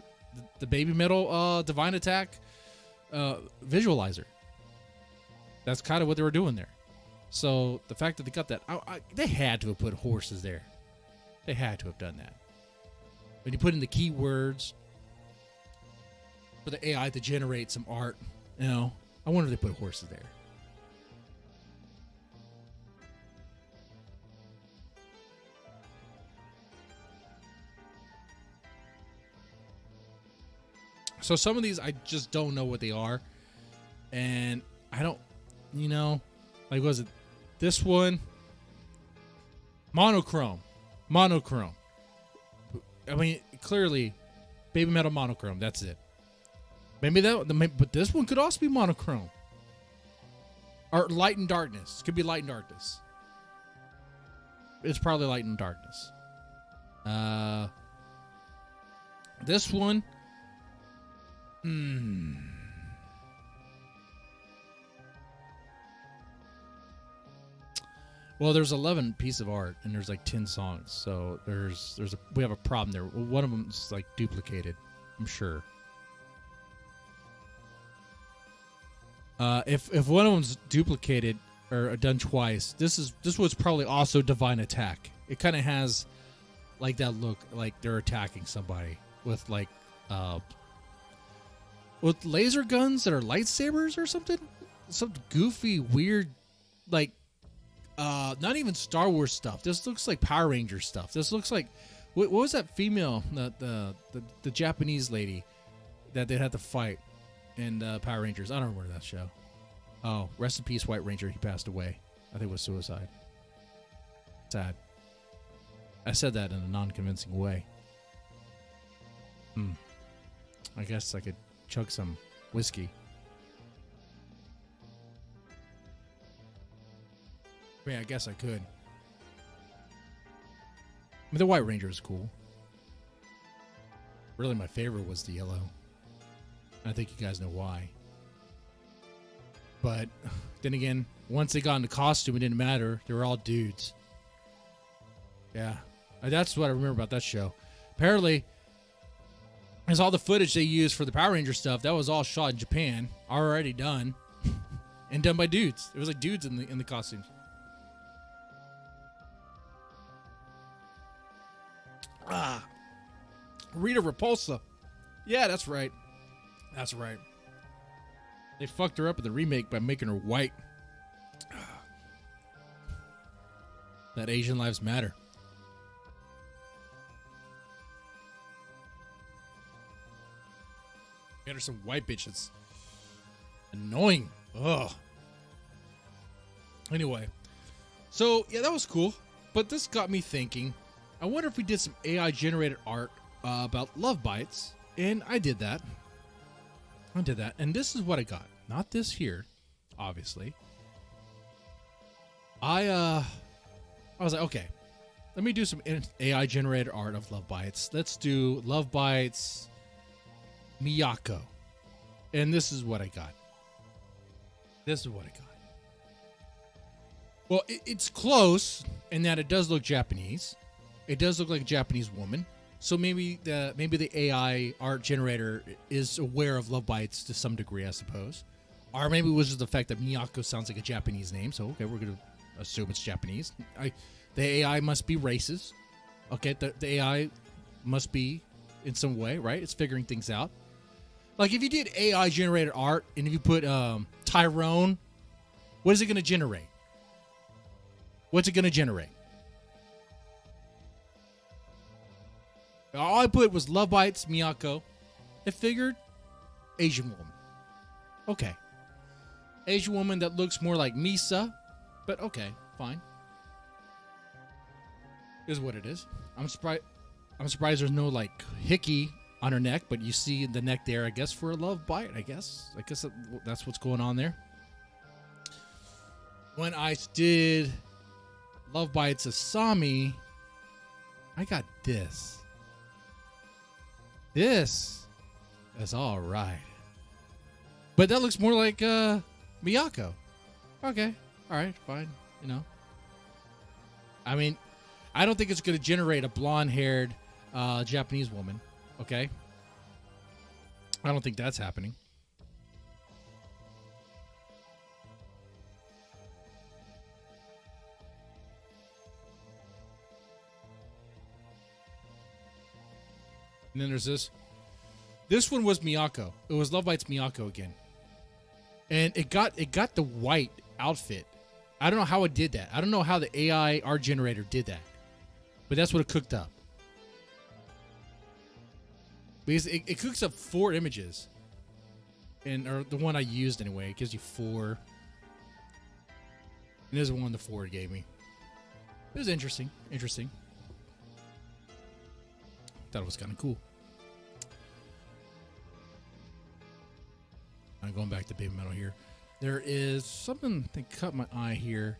Baby Metal Divine Attack visualizer. That's kind of what they were doing there. So the fact that they got that, they had to have put horses there. They had to have done that. When you put in the keywords for the AI to generate some art, you know, I wonder if they put horses there. So some of these, I just don't know what they are. And I don't, you know, like, was it this one? Monochrome. Monochrome. I mean, clearly, Baby Metal Monochrome. That's it. Maybe that, but this one could also be monochrome. Or Light and Darkness. Could be Light and Darkness. It's probably Light and Darkness. This one. Well, there's 11 pieces of art and there's like 10 songs, so we have a problem there. One of them is like duplicated, I'm sure. If one of them's duplicated or done twice, this was probably also Divine Attack. It kind of has like that look, like they're attacking somebody with like with laser guns that are lightsabers or something. some goofy, weird, like, not even Star Wars stuff. This looks like Power Ranger stuff. This looks like, what was that female, the Japanese lady that they had to fight in Power Rangers? I don't remember that show. Oh, rest in peace, White Ranger. He passed away. I think it was suicide. Sad. I said that in a non-convincing way. I guess I could chug some whiskey. I mean, I guess I could. I mean, the White Ranger is cool. Really, my favorite was the yellow. I think you guys know why. But then again, once they got into costume, it didn't matter. They were all dudes. Yeah. That's what I remember about that show. Apparently, there's all the footage they used for the Power Ranger stuff. That was all shot in Japan. Already done. And done by dudes. It was like dudes in the costumes. Rita Repulsa. Yeah, that's right. That's right. They fucked her up in the remake by making her white. That Asian lives matter. Get her some white bitches. Annoying. Ugh. Anyway. So, yeah, that was cool. But this got me thinking. I wonder if we did some AI generated art about love bites. And I did that. And this is what I got. Not this here, obviously. I was like, okay, let me do some AI generated art of love bites. Let's do love bites Miyako. And this is what I got. Well, it's close in that it does look Japanese. It does look like a Japanese woman. So maybe the AI art generator is aware of love bites to some degree, I suppose. Or maybe it was just the fact that Miyako sounds like a Japanese name. So, okay, we're going to assume it's Japanese. The AI must be racist. Okay, the AI must be in some way, right? It's figuring things out. Like if you did AI generated art and if you put Tyrone, what is it going to generate? What's it going to generate? All I put was love bites Miyako. It figured Asian woman. Okay. Asian woman that looks more like Misa, but okay, fine. Is what it is. I'm surprised there's no like hickey on her neck, but you see the neck there, I guess, for a love bite. I guess that's what's going on there. When I did love bites Asami, I got this. This is all right, but that looks more like Miyako. Okay, all right, fine. You know, I mean, I don't think it's going to generate a blonde-haired Japanese woman. Okay, I don't think that's happening. And then there's this. This one was Miyako. It was Love Bites Miyako again. And it got the white outfit. I don't know how it did that. I don't know how the AI art generator did that. But that's what it cooked up. Because it cooks up 4 images. Or the one I used anyway. It gives you 4. And there's one the 4 it gave me. It was interesting. Thought it was kind of cool. I'm going back to Baby Metal here. There is something that caught my eye here.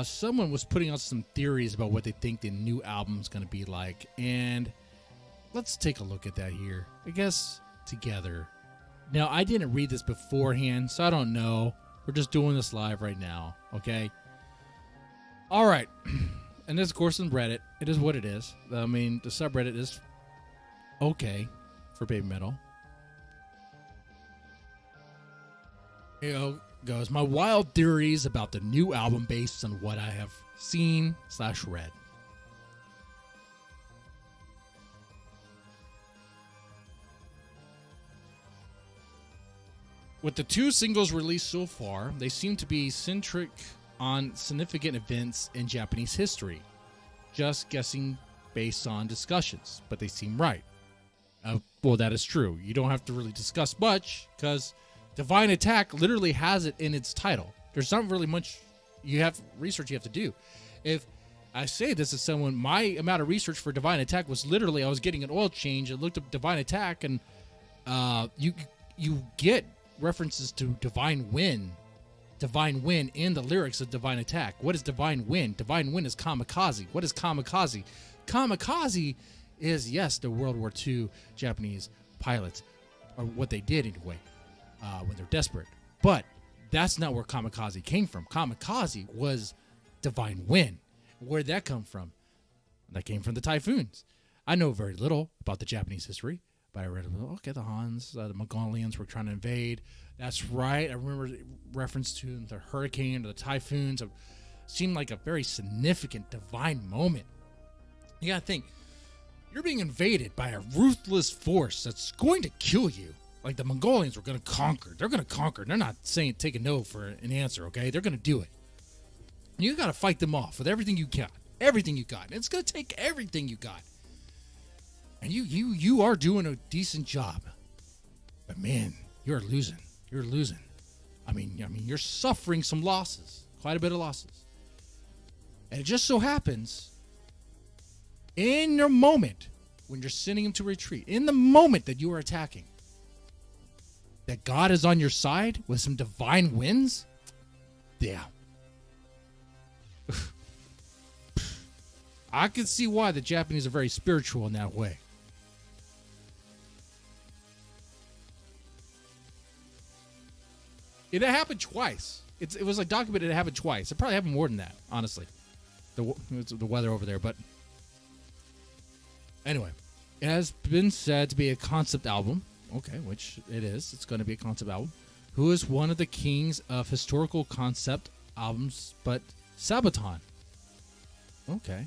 Someone was putting out some theories about what they think the new album's going to be like. And let's take a look at that here. I guess together. Now, I didn't read this beforehand, so I don't know. We're just doing this live right now. Okay? All right. And this, of course, on Reddit. It is what it is. I mean, the subreddit is okay for Baby Metal. Here goes. My wild theories about the new album based on what I have seen / read. With the 2 singles released so far, they seem to be centric on significant events in Japanese history. Just guessing based on discussions, but they seem right. Well, that is true. You don't have to really discuss much because Divine Attack literally has it in its title. There's not really much research you have to do. If I say this as someone, my amount of research for Divine Attack was literally I was getting an oil change and looked up Divine Attack, and you get references to Divine Wind in the lyrics of Divine Attack. What is Divine Wind? Divine Wind is kamikaze. What is kamikaze? Kamikaze is, yes, the World War II Japanese pilots, or what they did anyway, when they're desperate. But that's not where kamikaze came from. Kamikaze was Divine Wind. Where'd that come from? That came from the typhoons. I know very little about the Japanese history, but I read, okay, the Hans, the Mongolians were trying to invade. That's right. I remember reference to the hurricane or the typhoons. It seemed like a very significant divine moment. You gotta think, you're being invaded by a ruthless force that's going to kill you. Like the Mongolians were going to conquer. They're going to conquer. They're not saying take a no for an answer, okay? They're going to do it. You got to fight them off with everything you got. Everything you got. And it's going to take everything you got. And you are doing a decent job. But man, you're losing. You're losing. I mean, you're suffering some losses. Quite a bit of losses. And it just so happens, in your moment, when you're sending them to retreat, in the moment that you are attacking, that God is on your side with some divine winds? Yeah. I can see why the Japanese are very spiritual in that way. It happened twice. It was like documented it happened twice. It probably happened more than that, honestly. The weather over there, but anyway, it has been said to be a concept album. Okay, which it is. It's going to be a concept album. Who is one of the kings of historical concept albums but Sabaton? Okay.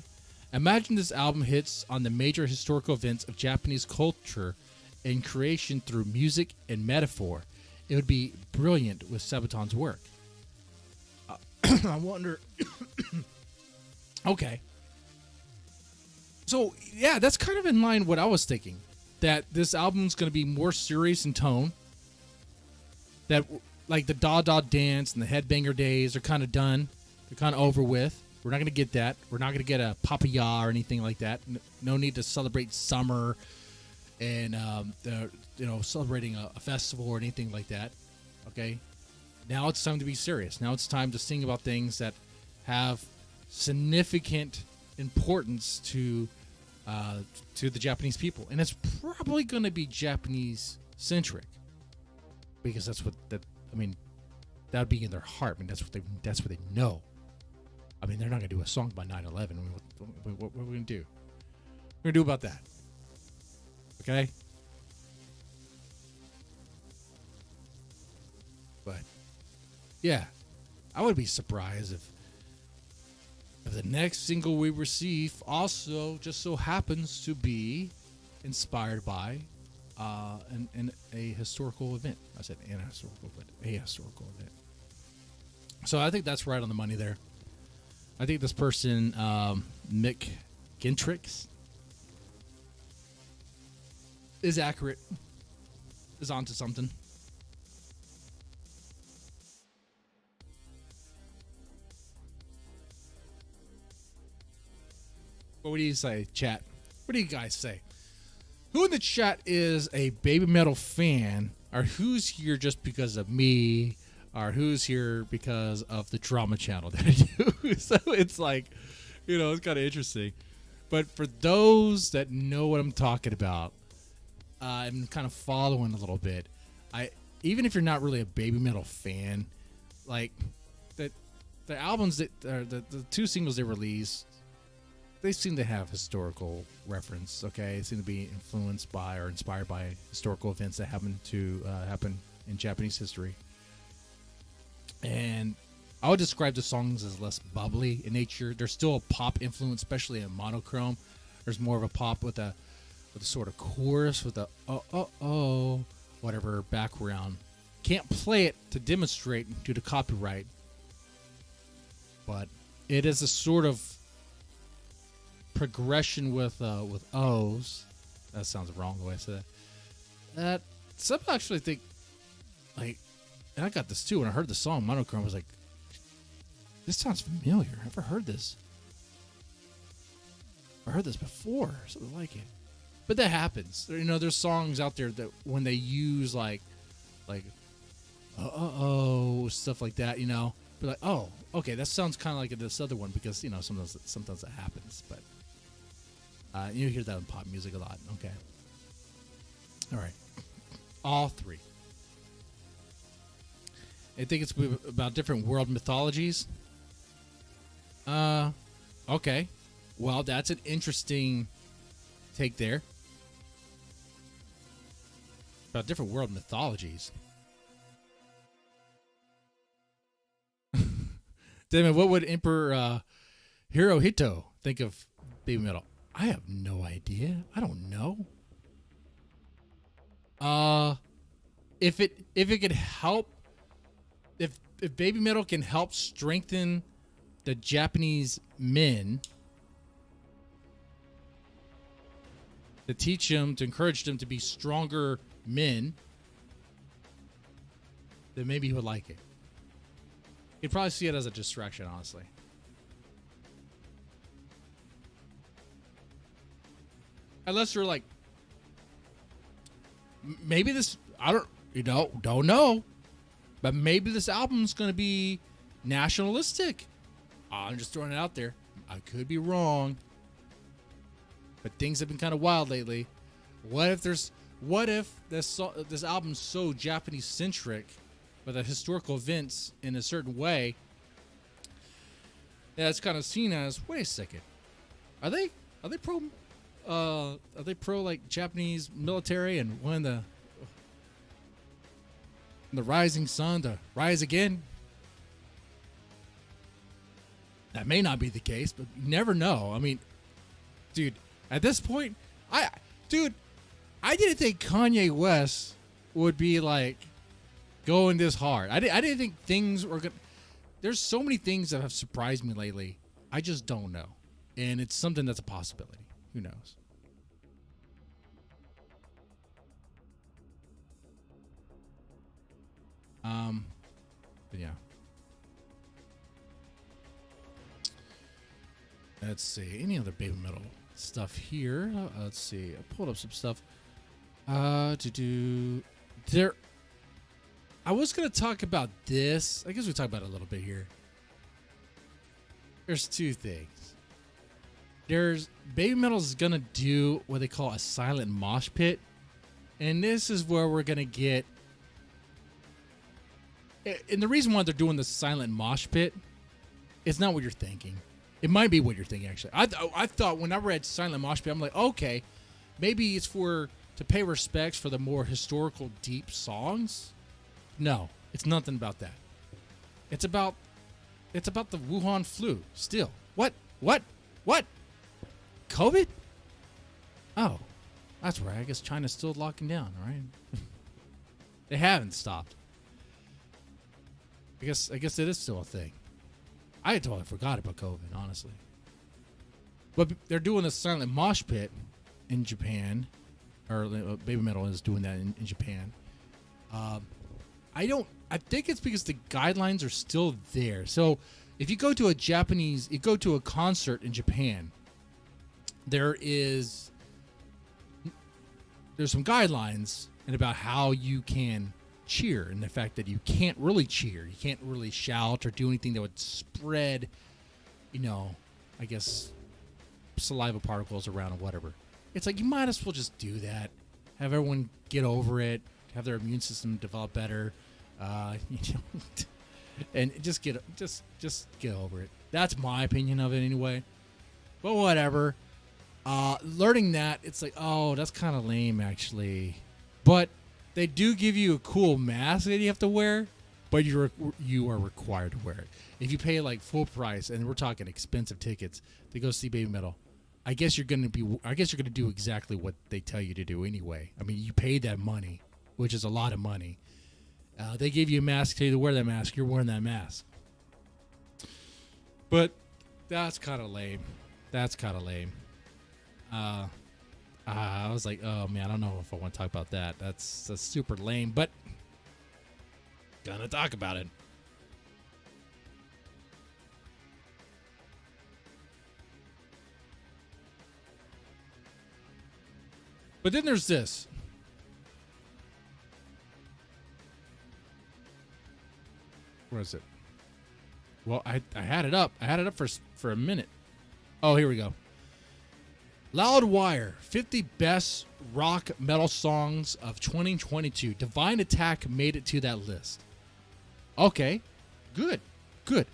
Imagine this album hits on the major historical events of Japanese culture and creation through music and metaphor. It would be brilliant with Sabaton's work. I wonder... Okay. So, yeah, that's kind of in line with what I was thinking. That this album's going to be more serious in tone. That, like, the da-da dance and the headbanger days are kind of done. They're kind of over with. We're not going to get that. We're not going to get a papaya or anything like that. No need to celebrate summer and, celebrating a festival or anything like that. Okay? Now it's time to be serious. Now it's time to sing about things that have significant importance to the Japanese people, and it's probably going to be Japanese centric because that would be in their heart. I mean, that's what they know. I mean, they're not going to do a song by 9/11. What are we going to do? We're going to do about that. Okay. But yeah, I would be surprised if the next single we receive also just so happens to be inspired by a historical event. I said an historical event, a historical event. So I think that's right on the money there. I think this person, Mick Gintrix, is accurate, is onto something. What do you say, chat? What do you guys say? Who in the chat is a baby metal fan, or who's here just because of me, or who's here because of the drama channel that I do? So it's like, it's kind of interesting. But for those that know what I'm talking about, I'm kind of following a little bit. Even if you're not really a baby metal fan, like the albums that the 2 singles they released, they seem to have historical reference. Okay, they seem to be influenced by or inspired by historical events that happen in Japanese history. And I would describe the songs as less bubbly in nature. There's still a pop influence, especially in Monochrome. There's more of a pop with a sort of chorus with a whatever background can't play it to demonstrate due to copyright, but it is a sort of progression with O's. That sounds wrong the way I said that. That some actually think, like, and I got this too when I heard the song Monochrome. I was like, this sounds familiar. I've ever heard this. I heard this before, something like it. But that happens. You know, there's songs out there that when they use like stuff like that, you know, be like, oh, okay, that sounds kind of like this other one because, you know, sometimes that happens. But you hear that in pop music a lot. Okay. All right. All three. I think it's about different world mythologies. Okay. Well, that's an interesting take there. About different world mythologies. Damon, what would Emperor Hirohito think of BABYMETAL? I have no idea. I don't know. If it could help, if BABYMETAL can help strengthen the Japanese men, to teach them, to encourage them to be stronger men, then maybe he would like it. He'd probably see it as a distraction, honestly. Unless you're like, maybe this, don't know, but maybe this album's going to be nationalistic. I'm just throwing it out there. I could be wrong, but things have been kind of wild lately. What if this album's so Japanese centric, with the historical events in a certain way, that it's kind of seen as, wait a second, are they pro like Japanese military and when the rising sun to rise again? That may not be the case, but you never know. I mean, dude, at this point, I didn't think Kanye West would be like going this hard. I didn't think things were gonna. There's so many things that have surprised me lately. I just don't know, and it's something that's a possibility. Who knows? But yeah. Let's see. Any other BABYMETAL stuff here? Let's see. I pulled up some stuff. There. I was gonna talk about this. I guess we talk about it a little bit here. There's two things. There's BABYMETAL's gonna do what they call a silent mosh pit, and this is where we're gonna get. And the reason why they're doing the silent mosh pit, it's not what you're thinking. It might be what you're thinking, actually. I thought when I read silent mosh pit, I'm like, okay, maybe it's to pay respects for the more historical, deep songs. No, it's nothing about that. It's about the Wuhan flu. Still, what? COVID? Oh, that's right. I guess China's still locking down, right? They haven't stopped. I guess it is still a thing. I had totally forgot about COVID, honestly. But they're doing a silent mosh pit in Japan, or BABYMETAL is doing that in Japan. I think it's because the guidelines are still there. So if you go to a concert in Japan, there's some guidelines and about how you can cheer, and the fact that you can't really cheer, you can't really shout or do anything that would spread, I guess, saliva particles around or whatever. It's like you might as well just do that, have everyone get over it, have their immune system develop better, and just get over it. That's my opinion of it anyway. But whatever. Learning that, it's like, oh, that's kind of lame actually. But they do give you a cool mask that you have to wear, but you are required to wear it. If you pay like full price, and we're talking expensive tickets to go see BABYMETAL, I guess you're gonna do exactly what they tell you to do anyway. I mean, you paid that money, which is a lot of money, They gave you a mask, tell you to wear that mask. You're wearing that mask. But that's kind of lame. That's kind of lame. I was like, oh man, I don't know if I want to talk about that. That's super lame, but gonna talk about it. But then there's this. Where is it? Well, I had it up. I had it up for a minute. Oh, here we go. Loudwire, 50 best rock metal songs of 2022. Divine Attack made it to that list. Okay, good. You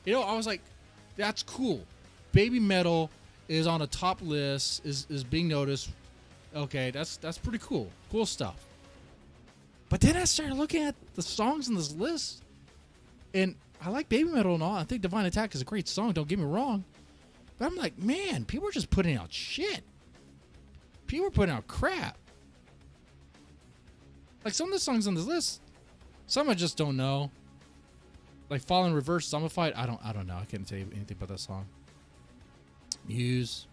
know, I was like, that's cool. Baby Metal is on a top list, is being noticed. Okay, that's pretty cool. Cool stuff. But then I started looking at the songs in this list, and I like Baby Metal and all. I think Divine Attack is a great song, don't get me wrong. But I'm like, man, people are just putting out shit. People are putting out crap. Like some of the songs on this list, some I just don't know. Like Fall in Reverse, Zombified, I don't know. I can't tell you anything about that song. Muse,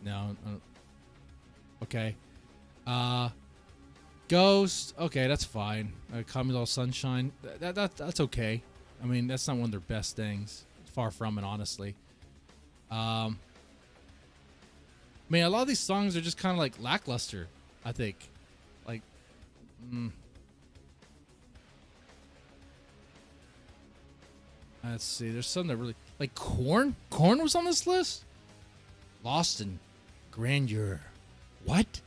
no. Okay. Ghost, okay, that's fine. Come All Sunshine, that's okay. I mean, that's not one of their best things. Far from it, honestly. Man, a lot of these songs are just kind of like lackluster, I think. Like, let's see. There's some that really like Korn. Korn was on this list. Lost in Grandeur. What?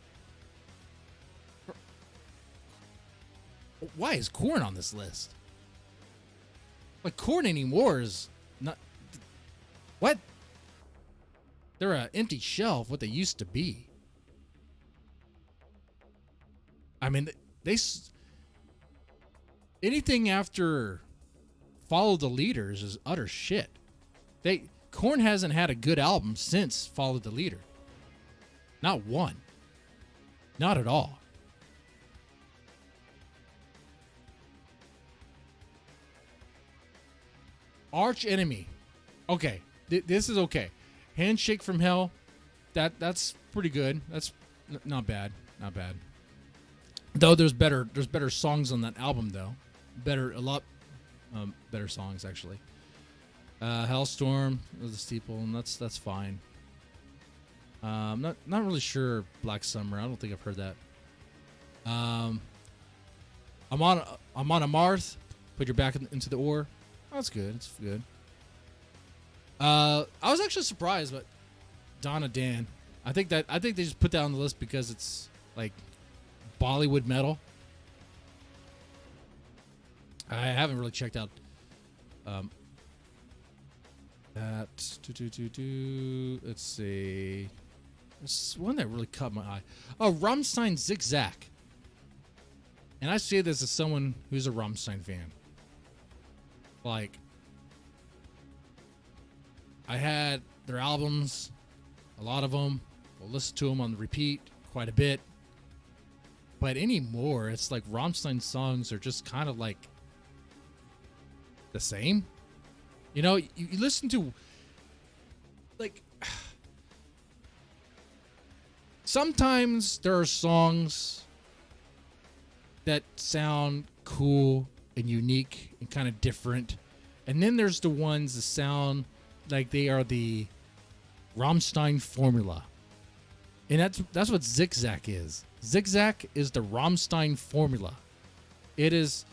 Why is Korn on this list? Like Korn anymore is not. What? They're an empty shell of what they used to be. I mean, they anything after Follow the Leaders is utter shit. Korn hasn't had a good album since Follow the Leader. Not one. Not at all. Arch Enemy. Okay, this is okay. Handshake from Hell. That's pretty good. That's not bad. Not bad. Though there's better songs on that album though. A lot better songs actually. Hellstorm of the Steeple, and that's fine. Not really sure Black Summer. I don't think I've heard that. I'm on a Marth. Put your back into the ore. Oh, that's good. It's good. I was actually surprised, but Donna Dan. I think they just put that on the list because it's like Bollywood metal. I haven't really checked out that. Let's see. There's one that really caught my eye. Oh, Rammstein Zigzag. And I say this as someone who's a Rammstein fan. Like, I had their albums, a lot of them. I'll listen to them on repeat quite a bit. But anymore, it's like Rammstein songs are just kind of like the same. You know, you listen to, like, sometimes there are songs that sound cool and unique and kind of different. And then there's the ones that sound like they are the Rammstein formula. And that's what Zigzag is. Zigzag is the Rammstein formula. It is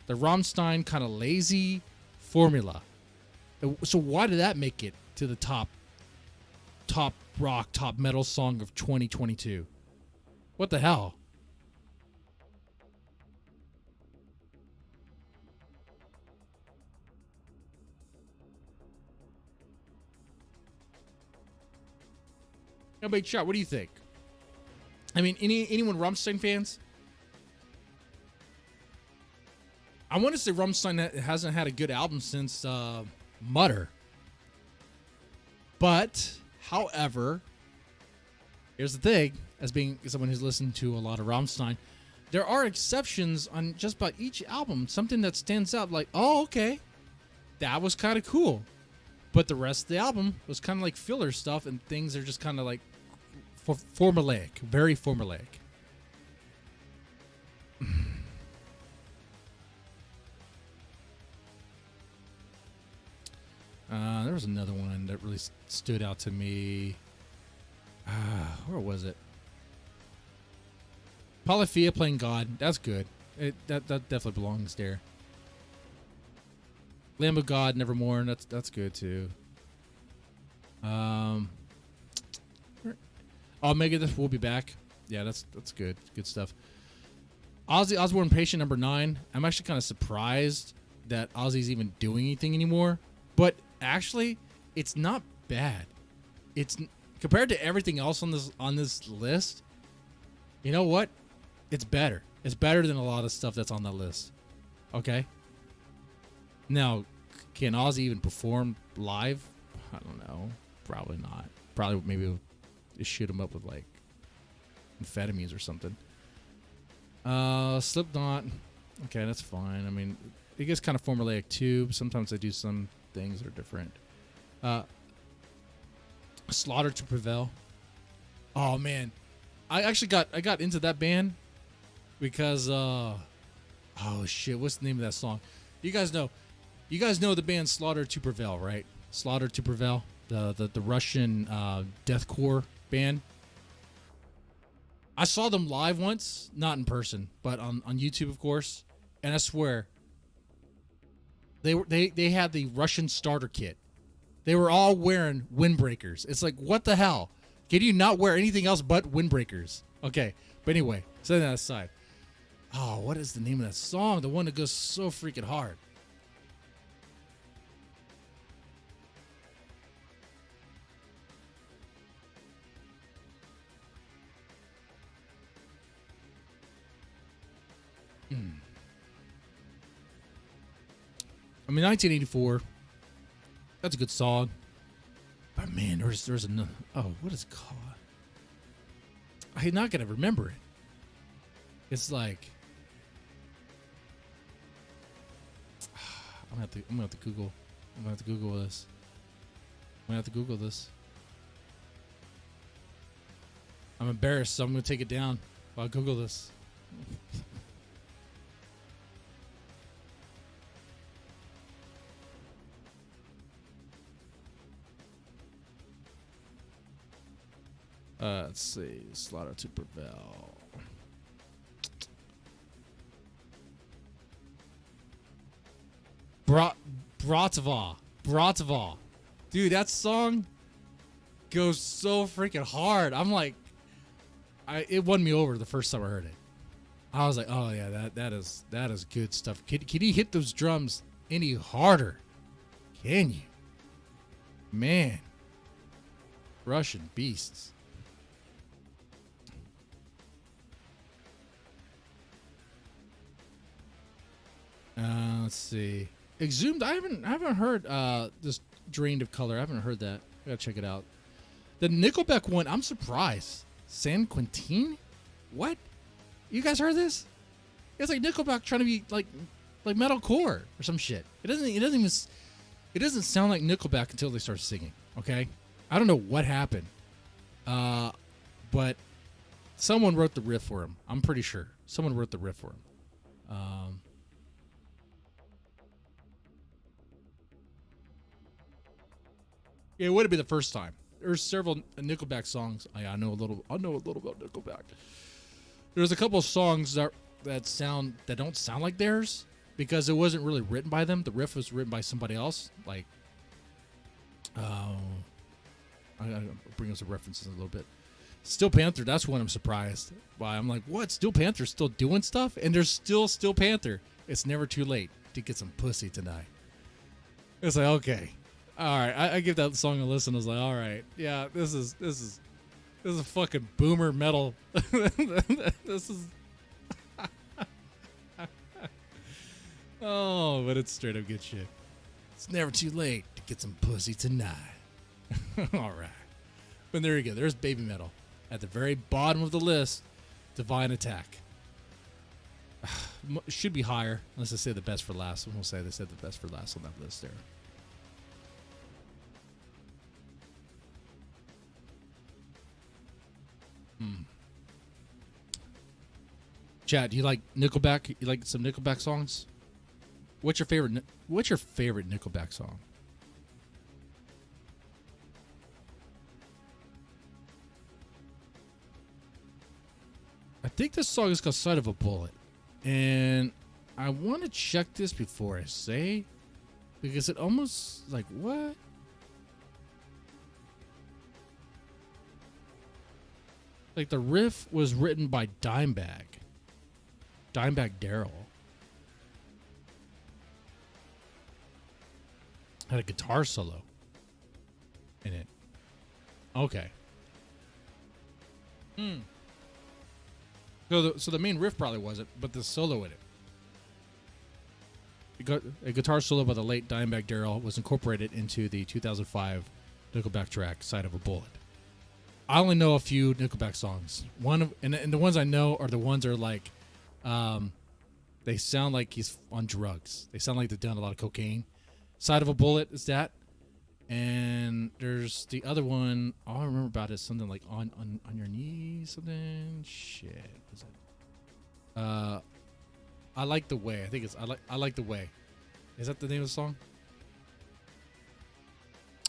the Rammstein kind of lazy formula. So why did that make it to the top rock, top metal song of 2022? What the hell? Big shot. What do you think? I mean, anyone Rammstein fans? I want to say Rammstein hasn't had a good album since Mutter. But, however, here's the thing: as being someone who's listened to a lot of Rammstein, there are exceptions on just about each album. Something that stands out, like, oh, okay, that was kind of cool. But the rest of the album was kind of like filler stuff, and things are just kind of like formulaic, very formulaic. There was another one that really stood out to me. Where was it? Polyphia playing God. That's good. That definitely belongs there. Lamb of God, Nevermore. That's good too. Oh, Megadeth will be back. Yeah, that's good. Good stuff. Ozzy Osbourne Patient number 9. I'm actually kind of surprised that Ozzy's even doing anything anymore. But actually, it's not bad. It's compared to everything else on this list. You know what? It's better. It's better than a lot of stuff that's on that list. Okay? Now, can Ozzy even perform live? I don't know. Probably not. Probably maybe we'll just shoot him up with like amphetamines or something. Slipknot. Okay, that's fine. I mean, it gets kind of formulaic too. Sometimes they do some things that are different. Slaughter to Prevail. Oh man, I got into that band because oh shit, what's the name of that song? You guys know the band Slaughter to Prevail, right? Slaughter to Prevail, the Russian deathcore band. I saw them live once, not in person, but on YouTube, of course. And I swear, they had the Russian starter kit. They were all wearing windbreakers. It's like, what the hell? Can you not wear anything else but windbreakers? Okay, but anyway, setting that aside. Oh, what is the name of that song? The one that goes so freaking hard. I mean, 1984. That's a good song. But man, there's another. Oh, what is it called? I'm not gonna remember it. It's like I'm gonna have to Google. I'm gonna have to Google this. I'm embarrassed, so I'm gonna take it down while I Google this. Let's see. Slaughter to Prevail. Bratva. Dude, that song goes so freaking hard. I'm like, it won me over the first time I heard it. I was like, oh yeah, that is good stuff. Can he hit those drums any harder? Can you? Man. Russian beasts. Let's see. Exhumed. I haven't heard this Drained of Color. I haven't heard that. I gotta check it out. The Nickelback one. I'm surprised. San Quentin. What? You guys heard this? It's like Nickelback trying to be like metalcore or some shit. It doesn't sound like Nickelback until they start singing. Okay. I don't know what happened. But someone wrote the riff for him. I'm pretty sure someone wrote the riff for him. It wouldn't be the first time. There's several Nickelback songs. I know a little about Nickelback. There's a couple of songs that don't sound like theirs because it wasn't really written by them. The riff was written by somebody else. Like, I'll bring up some references in a little bit. Steel Panther. That's one I'm surprised by. I'm like, what? Steel Panther's still doing stuff, and there's still Steel Panther. It's never too late to get some pussy tonight. It's like, okay. All right, I give that song a listen. I was like, all right, yeah, this is a fucking boomer metal. This is, oh, but it's straight up good shit. It's never too late to get some pussy tonight. All right, but there you go. There's Baby Metal at the very bottom of the list. Divine Attack. should be higher, unless they say the best for last. We'll say they said the best for last on that list there. Chad, do you like Nickelback? You like some Nickelback songs? What's your favorite Nickelback song? I think this song is called Side of a Bullet. And I want to check this before I say, because it almost like what? Like the riff was written by Dimebag Darrell. Had a guitar solo in it. Okay. So the main riff probably wasn't, but the solo in it. A guitar solo by the late Dimebag Darrell was incorporated into the 2005 Nickelback track "Side of a Bullet." I only know a few Nickelback songs. And the ones I know are the ones that are like, they sound like he's on drugs. They sound like they've done a lot of cocaine. "Side of a Bullet" is that. And there's the other one. All I remember about it is something like on your knees, something. Shit, what is it? I Like the Way. I think it's I like the Way. Is that the name of the song?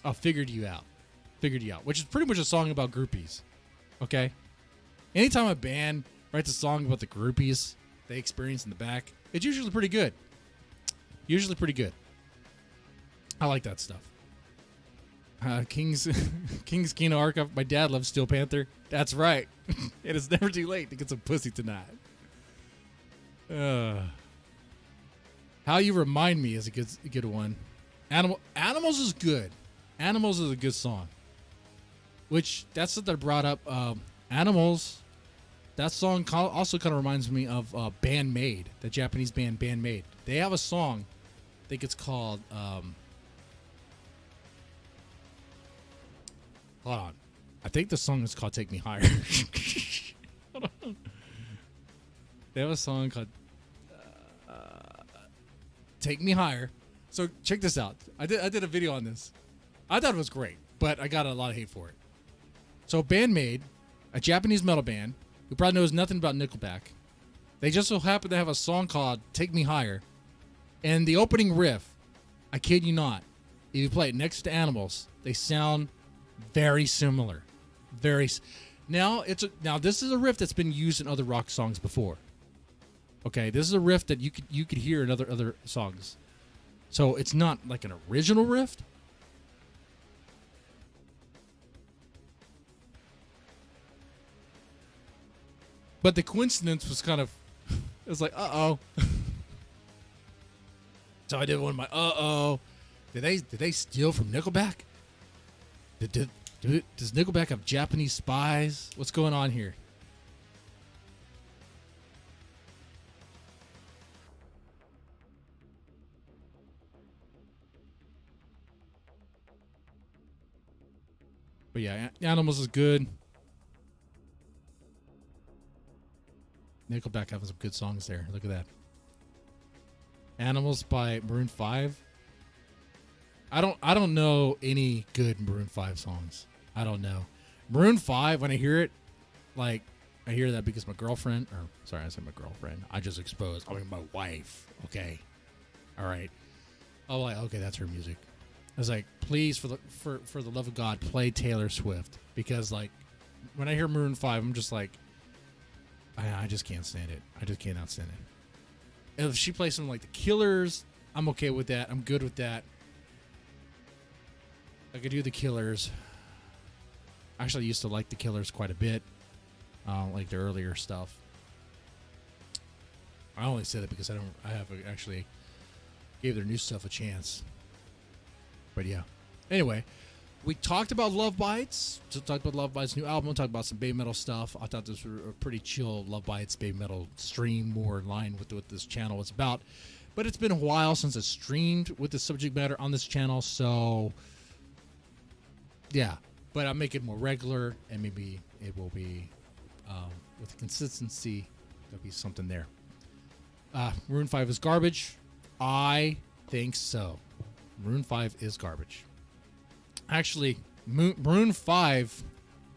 Oh, Figured You Out, which is pretty much a song about groupies. Okay. Anytime a band writes a song about the groupies they experience in the back, it's usually pretty good. I like that stuff. King's Kino Archive. My dad loves Steel Panther. That's right. It is never too late to get some pussy tonight. How You Remind Me is a good one. Animals is good. Animals is a good song. Which that's what they brought up. Animals. That song also kind of reminds me of Band Maid, the Japanese band Band Maid. They have a song. I think it's called. Hold on. I think the song is called "Take Me Higher." Hold on. They have a song called "Take Me Higher." So check this out. I did a video on this. I thought it was great, but I got a lot of hate for it. So Band Maid, a Japanese metal band who probably knows nothing about Nickelback, they just so happen to have a song called "Take Me Higher," and the opening riff, I kid you not, if you play it next to Animals, they sound very similar. Now this is a riff that's been used in other rock songs before. Okay, this is a riff that you could hear in other songs. So it's not like an original riff. But the coincidence was kind of, it was like, uh-oh. So I did one of my, uh-oh. Did they steal from Nickelback? Does Nickelback have Japanese spies? What's going on here? But yeah, Animals is good. Nickelback having some good songs there. Look at that. Animals by Maroon 5. I don't know any good Maroon 5 songs. I don't know. Maroon 5, when I hear it, like, I hear that because my girlfriend, or sorry, I said my girlfriend. I just exposed. I mean, my wife. Okay. All right. Oh, like, okay, that's her music. I was like, please, for the love of God, play Taylor Swift. Because, like, when I hear Maroon 5, I'm just like, I just can't stand it. I just cannot stand it. If she plays something like The Killers, I'm okay with that. I'm good with that. I could do The Killers. Actually, I used to like The Killers quite a bit. Like the earlier stuff. I only say that because I have actually gave their new stuff a chance. But yeah. Anyway, we talked about Love Bites. Talked about Love Bites' new album. Talked about some Baby Metal stuff. I thought this was a pretty chill Love Bites Baby Metal stream, more in line with what this channel is about. But it's been a while since I streamed with the subject matter on this channel, so yeah. But I'll make it more regular, and maybe it will be with consistency. There'll be something there. Maroon 5 is garbage. I think so. Maroon 5 is garbage. Actually, Maroon 5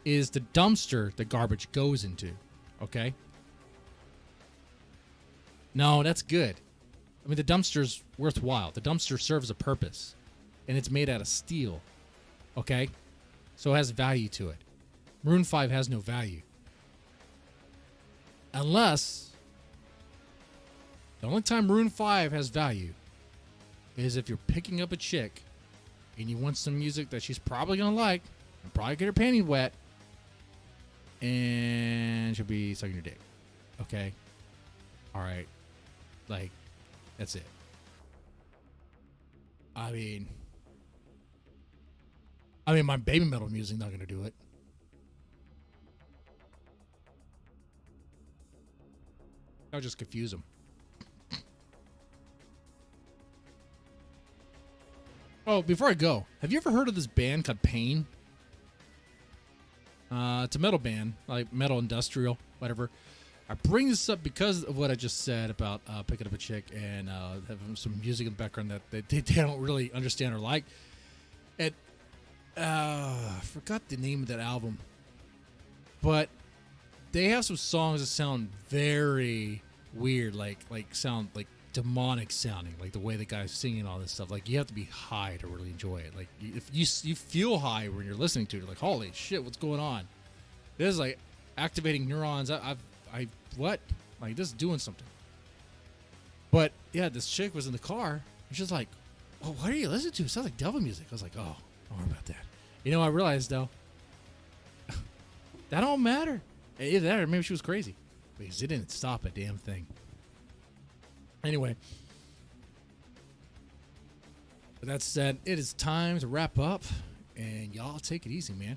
is the dumpster the garbage goes into. Okay? No, that's good. I mean, the dumpster's worthwhile. The dumpster serves a purpose. And it's made out of steel. Okay? So it has value to it. Maroon 5 has no value. Unless the only time Maroon 5 has value is if you're picking up a chick and you want some music that she's probably going to like and probably get her panties wet and she'll be sucking your dick. Okay? All right. Like, that's it. I mean, my baby metal music not going to do it. I'll just confuse them. Oh, before I go, have you ever heard of this band called Pain? It's a metal band, like metal industrial, whatever. I bring this up because of what I just said about picking up a chick and having some music in the background that they don't really understand or like. And I forgot the name of that album, but they have some songs that sound very weird, like sound like demonic sounding, like the way the guy's singing all this stuff. Like, you have to be high to really enjoy it. Like, if you feel high when you're listening to it, like, holy shit, what's going on? This is like activating neurons. What? Like, this is doing something. But yeah, this chick was in the car. And she's like, "Oh, what are you listening to? It sounds like devil music." I was like, "Oh, don't worry about that." You know, I realized though, that don't matter. Either that or maybe she was crazy, because it didn't stop a damn thing. Anyway, with that said, it is time to wrap up, and y'all take it easy, man.